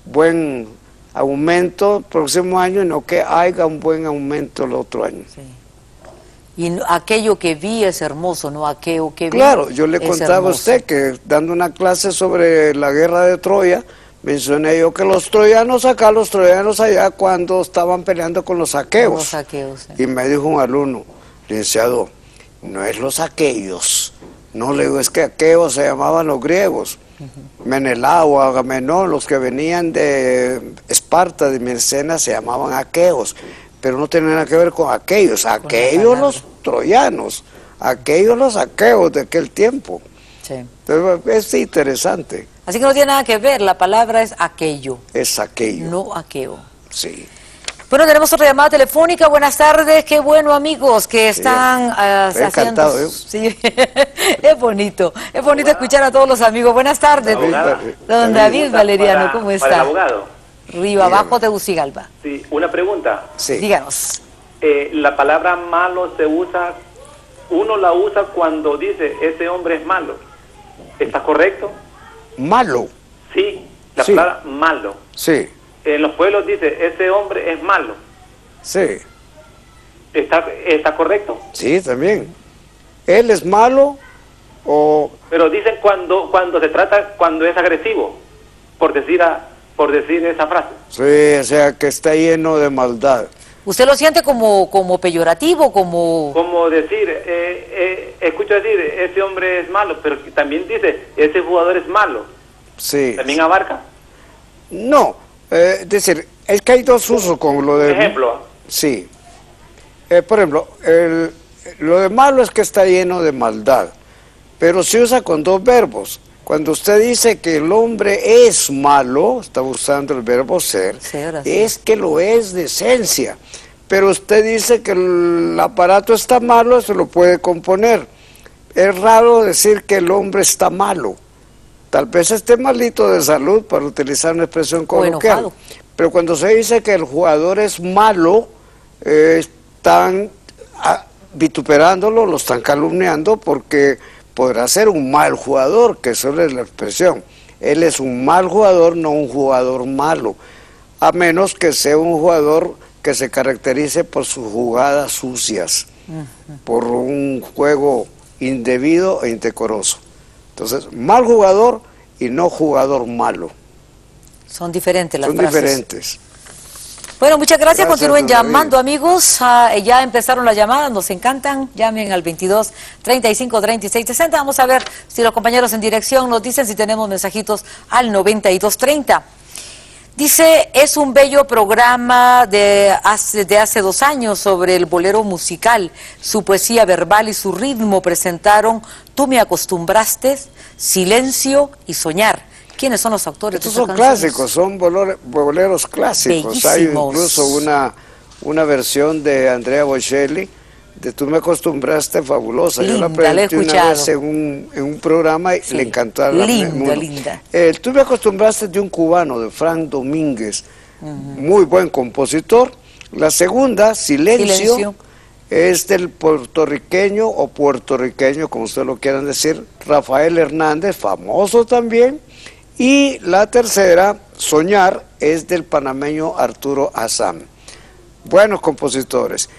A: buen aumento el próximo año y no que haya un buen aumento el otro año. Sí.
B: Y aquello que vi es hermoso, ¿no? Aquello que vi.
A: Claro, yo le contaba a usted que dando una clase sobre la guerra de Troya, mencioné yo que los troyanos acá, los troyanos allá, cuando estaban peleando con los aqueos.
B: Los aqueos, sí.
A: Y me dijo un alumno, licenciado, no es los aqueos. No, le digo, es que aqueos se llamaban los griegos. Menelao, Agamenón, los que venían de Esparta, de Micenas, se llamaban aqueos. Pero no tiene nada que ver con aquellos los troyanos, aquellos los aqueos de aquel tiempo. Sí. Entonces, es interesante.
B: Así que no tiene nada que ver, la palabra es aquello.
A: Es aquello.
B: No aqueo.
A: Sí.
B: Bueno, tenemos otra llamada telefónica. Buenas tardes, qué bueno, amigos, que están
A: haciendo... Encantado, ¿eh?
B: Sí, es bonito escuchar a todos los amigos. Buenas tardes. Don David Valeriano, ¿cómo está?
H: Para el abogado.
B: Río Abajo, Tegucigalpa.
H: Sí, una pregunta.
A: Sí.
B: Díganos.
H: La palabra malo se usa, uno la usa cuando dice ese hombre es malo. ¿Está correcto?
A: ¿Malo?
H: Sí, la palabra malo.
A: Sí.
H: En los pueblos dice ese hombre es malo.
A: Sí.
H: ¿Está correcto?
A: Sí, también. ¿Él es malo o...?
H: Pero dicen cuando se trata, cuando es agresivo, por decir esa frase.
A: Sí, o sea, que está lleno de maldad.
B: ¿Usted lo siente como peyorativo, como...?
H: Como decir, escucho decir, ese hombre es malo, pero también dice, ese jugador es malo.
A: Sí.
H: ¿También abarca?
A: No, es decir, es que hay dos usos con lo de...
H: Ejemplo.
A: Sí. Por ejemplo, lo de malo es que está lleno de maldad, pero se usa con dos verbos. Cuando usted dice que el hombre es malo, está usando el verbo ser, es que lo es de esencia. Pero usted dice que el aparato está malo, se lo puede componer. Es raro decir que el hombre está malo. Tal vez esté malito de salud, para utilizar una expresión coloquial. Pero cuando se dice que el jugador es malo, están vituperándolo, lo están calumniando porque... podrá ser un mal jugador, que eso es la expresión. Él es un mal jugador, no un jugador malo, a menos que sea un jugador que se caracterice por sus jugadas sucias, por un juego indebido e indecoroso. Entonces, mal jugador y no jugador malo.
B: Son diferentes las
A: Son
B: frases.
A: diferentes.
B: Bueno, muchas gracias.
A: Gracias,
B: Continúen
A: don David.
B: llamando, amigos. Ya empezaron las llamadas, nos encantan. Llamen al 22 35 36 60. Vamos a ver si los compañeros en dirección nos dicen si tenemos mensajitos al 92 30. Dice, es un bello programa de hace 2 años sobre el bolero musical. Su poesía verbal y su ritmo presentaron Tú me acostumbraste, Silencio y Soñar. ¿Quiénes son los autores?
A: Estos
B: de estas
A: son
B: canciones?
A: clásicos, son boleros clásicos. Hay
B: Bellísimos.
A: incluso una versión de Andrea Bocelli de Tú me acostumbraste, fabulosa. Yo la
B: Linda, la he
A: presenté una
B: escuchado.
A: vez en un programa y
B: Sí.
A: le encantó a
B: Linda, linda.
A: Tú me acostumbraste de un cubano, de Frank Domínguez, muy buen compositor. La segunda, Silencio, es del puertorriqueño o puertorriqueño, como ustedes lo quieran decir, Rafael Hernández, famoso también. Y la tercera, Soñar, es del panameño Arturo Azam. Buenos compositores.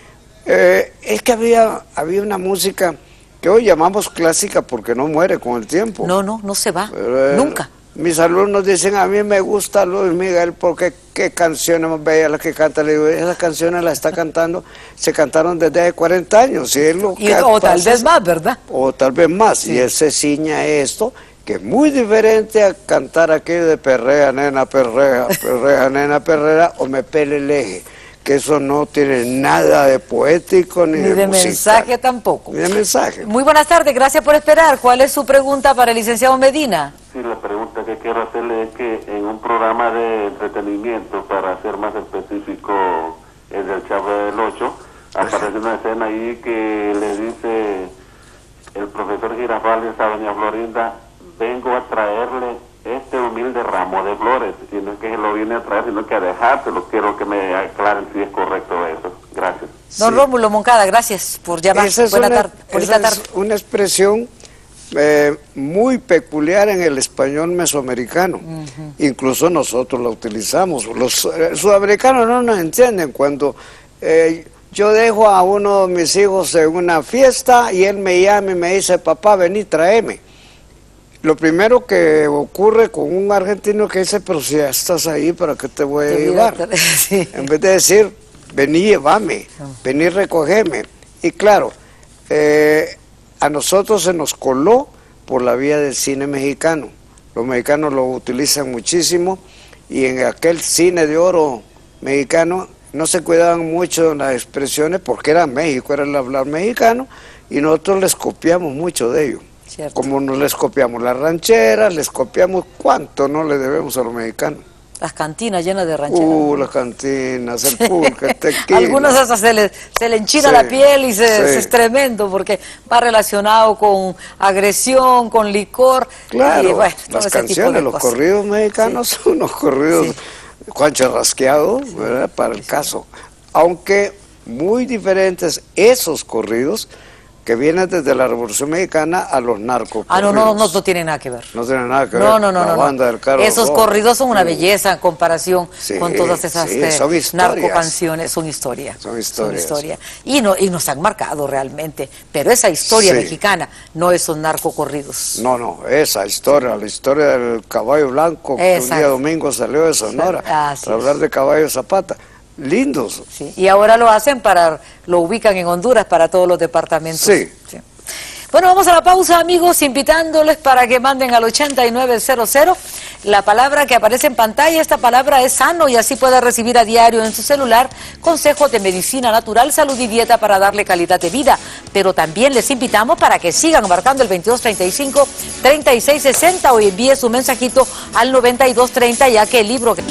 A: Es que había una música que hoy llamamos clásica porque no muere con el tiempo.
B: No se va, nunca.
A: Mis alumnos dicen, a mí me gusta Luis Miguel porque qué canciones más bellas las que canta. Le digo, esas canciones las está cantando, se cantaron desde hace 40 años. Y
B: O tal vez más, ¿verdad?
A: O tal vez más.
B: Sí.
A: Y él se ciña a esto, que es muy diferente a cantar aquello de perrea, nena, perrea, perrea, nena, perrea, o me pele el eje. Que eso no tiene nada de poético ni de musical.
B: Mensaje tampoco.
A: Ni de mensaje.
B: Muy buenas tardes, gracias por esperar. ¿Cuál es su pregunta para el licenciado Medina?
I: Sí, la pregunta que quiero hacerle es que en un programa de entretenimiento, para ser más específico, el del Chavo del 8, aparece una escena ahí que le dice el profesor Girafales a doña Florinda, vengo a traerle este humilde ramo de flores, y no es que se lo viene a traer, sino que a dejárselo. Quiero que me aclaren si es correcto eso. Gracias.
B: Don Rómulo Moncada, gracias por llamar.
A: Esa es una expresión muy peculiar en el español mesoamericano. Incluso nosotros la utilizamos. Los sudamericanos no nos entienden cuando yo dejo a uno de mis hijos en una fiesta y él me llama y me dice, papá, vení, tráeme. Lo primero que ocurre con un argentino que dice, pero si ya estás ahí, ¿para qué te voy a llevar?
B: Sí.
A: En vez de decir, vení, llévame, vení, recogeme. Y claro, a nosotros se nos coló por la vía del cine mexicano. Los mexicanos lo utilizan muchísimo y en aquel cine de oro mexicano no se cuidaban mucho de las expresiones porque era México, era el hablar mexicano y nosotros les copiamos mucho de ello.
B: Cierto.
A: Como nos les copiamos las rancheras, les copiamos cuánto no le debemos a los mexicanos.
B: Las cantinas llenas de rancheras.
A: Las cantinas, el pulque, el tequila.
B: Algunos hasta se le enchina
A: Sí,
B: la piel y
A: sí.
B: es tremendo porque va relacionado con agresión, con licor.
A: Claro,
B: y, bueno, todo
A: las
B: ese tipo
A: canciones,
B: de
A: los
B: cosas.
A: corridos mexicanos son unos corridos Juan Charrasqueado, ¿verdad? Para el caso. Aunque muy diferentes esos corridos que vienen desde la Revolución Mexicana a los narcos.
B: No tiene nada que ver.
A: No tiene nada que ver.
B: No.
A: La banda del Carlos
B: Esos
A: Rojo.
B: corridos son una belleza en comparación con todas esas
A: son historias.
B: narcocanciones. Son historia.
A: Son historias.
B: Y nos han marcado realmente. Pero esa historia
A: Sí.
B: mexicana, no esos narcocorridos.
A: No, esa historia, la historia del caballo blanco, que un día domingo salió de Sonora, para hablar de caballo Zapata. Lindos.
B: Sí. Y ahora lo ubican en Honduras para todos los departamentos.
A: Sí.
B: Bueno, vamos a la pausa, amigos, invitándoles para que manden al 8900 la palabra que aparece en pantalla. Esta palabra es sano y así puede recibir a diario en su celular consejos de medicina natural, salud y dieta para darle calidad de vida. Pero también les invitamos para que sigan marcando el 2235-3660 o envíe su mensajito al 9230, ya que el libro que...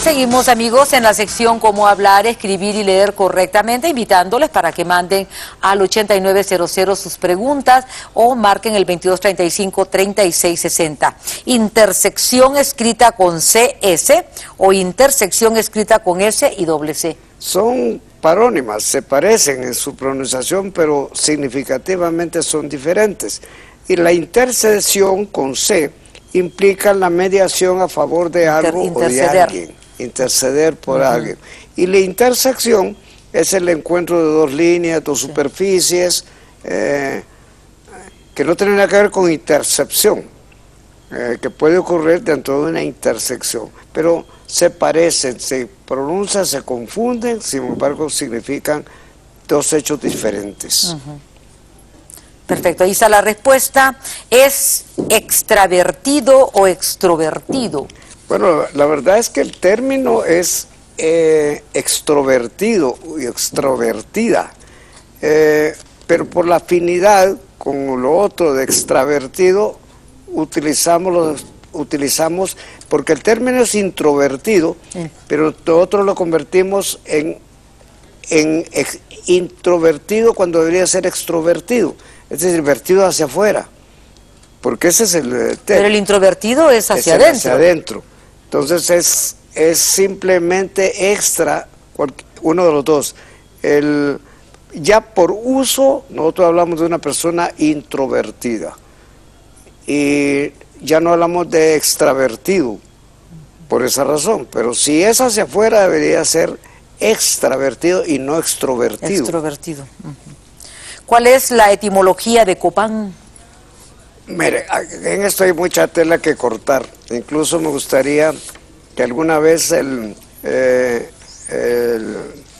B: Seguimos, amigos, en la sección Cómo hablar, escribir y leer correctamente, invitándoles para que manden al 8900 sus preguntas o marquen el 2235-3660. Intersección escrita con CS o intersección escrita con S y doble C.
A: Son parónimas, se parecen en su pronunciación, pero significativamente son diferentes. Y la intersección con C implica la mediación a favor de algo o de alguien. interceder por alguien. Y la intersección es el encuentro de dos líneas, dos superficies, que no tienen nada que ver con intercepción, que puede ocurrir dentro de una intersección, pero se parecen, se pronuncian, se confunden, sin embargo significan dos hechos diferentes.
B: Perfecto, ahí está la respuesta. ¿Es extravertido o extrovertido?
A: Bueno, la verdad es que el término es extrovertido y extrovertida, pero por la afinidad con lo otro de extravertido utilizamos, porque el término es introvertido, pero nosotros lo convertimos en introvertido cuando debería ser extrovertido, es decir, vertido hacia afuera, porque ese es el término.
B: Pero el introvertido es hacia adentro.
A: Hacia adentro. Entonces es simplemente extra, uno de los dos. Ya por uso, nosotros hablamos de una persona introvertida y ya no hablamos de extravertido por esa razón, pero si es hacia afuera debería ser extravertido y no extrovertido.
B: Extrovertido. ¿Cuál es la etimología de Copán?
A: Mire, en esto hay mucha tela que cortar. Incluso me gustaría que alguna vez el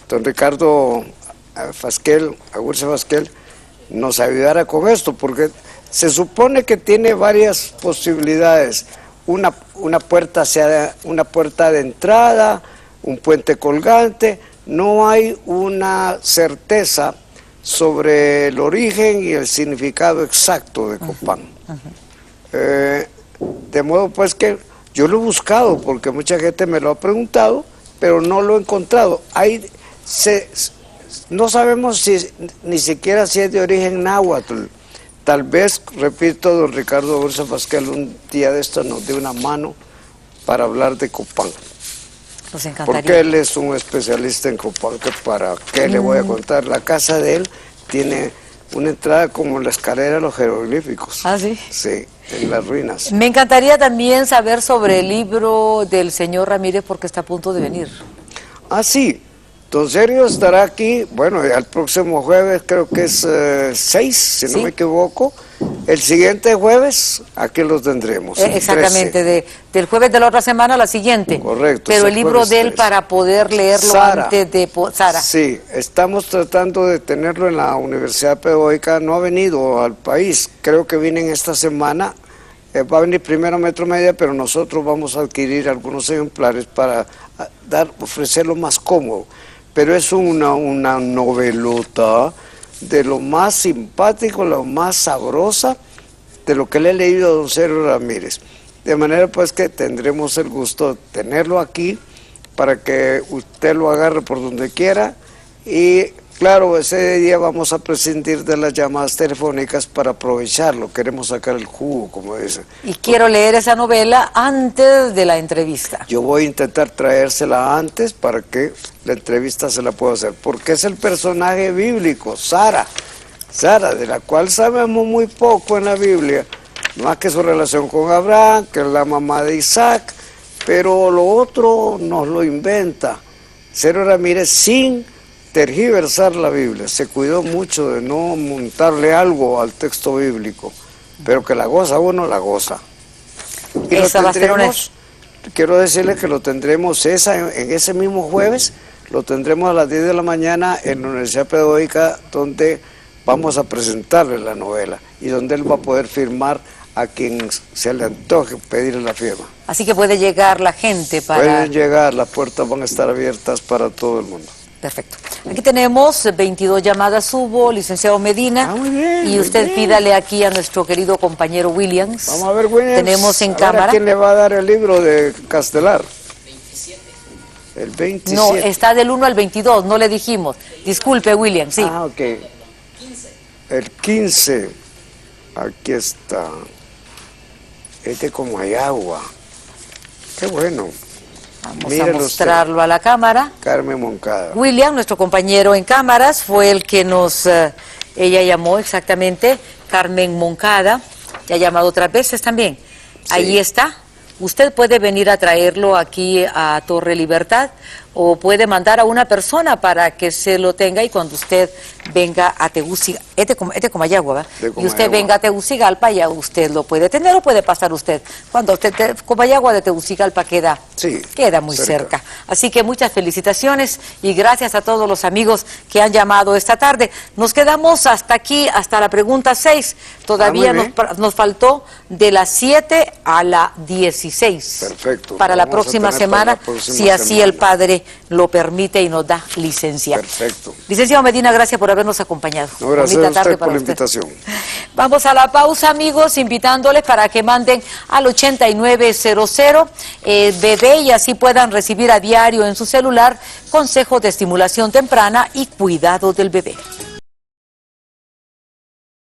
A: don Ricardo Agurce Fasquel, nos ayudara con esto, porque se supone que tiene varias posibilidades. Una puerta de entrada, un puente colgante. No hay una certeza sobre el origen y el significado exacto de Copán. De modo pues que yo lo he buscado, porque mucha gente me lo ha preguntado, pero no lo he encontrado. No sabemos ni siquiera si es de origen náhuatl. Tal vez, repito, don Ricardo Agurce Fasquel un día de esto nos dio una mano para hablar de Copán.
B: Nos encantaría.
A: Porque él es un especialista en Copán, que para qué le voy a contar. La casa de él tiene una entrada como la escalera de los jeroglíficos.
B: ¿Ah, sí?
A: Sí, en las ruinas.
B: Me encantaría también saber sobre el libro del señor Ramírez, porque está a punto de venir.
A: Ah, sí. Don Sergio estará aquí, bueno, el próximo jueves, creo que es 6, si no me equivoco. El siguiente jueves, aquí los tendremos.
B: Exactamente, del jueves de la otra semana a la siguiente.
A: Correcto.
B: Pero el libro de él, para poder leerlo antes de... Sara.
A: Sí, estamos tratando de tenerlo en la Universidad Pedagógica, no ha venido al país, creo que viene esta semana. Va a venir primero Metro Media, pero nosotros vamos a adquirir algunos ejemplares para ofrecerlo más cómodo. Pero es una novelota de lo más simpático, lo más sabrosa de lo que le he leído a don Sergio Ramírez. De manera pues que tendremos el gusto de tenerlo aquí para que usted lo agarre por donde quiera. Y claro, ese día vamos a prescindir de las llamadas telefónicas para aprovecharlo. Queremos sacar el jugo, como dicen.
B: Y quiero leer esa novela antes de la entrevista.
A: Yo voy a intentar traérsela antes para que la entrevista se la pueda hacer. Porque es el personaje bíblico, Sara, de la cual sabemos muy poco en la Biblia. Más que su relación con Abraham, que es la mamá de Isaac. Pero lo otro nos lo inventa Sergio Ramírez sin tergiversar la Biblia. Se cuidó mucho de no montarle algo al texto bíblico, pero que la goza uno, la goza. Y
B: esa
A: lo tendremos, quiero decirles que lo tendremos en ese mismo jueves, lo tendremos a las 10 de la mañana en la Universidad Pedagógica, donde vamos a presentarle la novela y donde él va a poder firmar a quien se le antoje pedirle la firma.
B: Así que puede llegar la gente para...
A: Pueden llegar, las puertas van a estar abiertas para todo el mundo.
B: Perfecto. Aquí tenemos 22 llamadas hubo, licenciado Medina.
A: Muy bien,
B: y usted pídale aquí a nuestro querido compañero Williams.
A: Vamos a ver, Williams.
B: Tenemos en
A: a
B: cámara.
A: Ver, ¿a quién le va a dar el libro de Castelar? 27. El 27.
B: No, está del 1 al 22, no le dijimos. Disculpe, Williams, sí.
A: Ah, ok. 15. El 15. Aquí está. Este como hay agua. Qué bueno.
B: Vamos a mostrarlo a la cámara.
A: Carmen Moncada.
B: William, nuestro compañero en cámaras, fue el que ella llamó exactamente, Carmen Moncada, ya ha llamado otras veces también. Sí. Ahí está. usted puede venir a traerlo aquí a Torre Libertad o puede mandar a una persona para que se lo tenga y cuando usted venga a Tegucigalpa, este de Comayagua, ¿verdad? Y usted venga a Tegucigalpa, ya usted lo puede tener o puede pasar usted. Cuando usted, Comayagua de Tegucigalpa queda muy cerca. Así que muchas felicitaciones y gracias a todos los amigos que han llamado esta tarde. Nos quedamos hasta aquí, hasta la pregunta 6. Todavía nos faltó de las 7 a la 16.
A: Perfecto.
B: Para la próxima semana, si así el Padre lo permite y nos da licencia.
A: Perfecto.
B: Licenciado Medina, gracias por habernos acompañado.
A: No, gracias a usted por la invitación.
B: Vamos a la pausa, amigos, invitándoles para que manden al 8900 bebé y así puedan recibir a diario en su celular consejos de estimulación temprana y cuidado del bebé.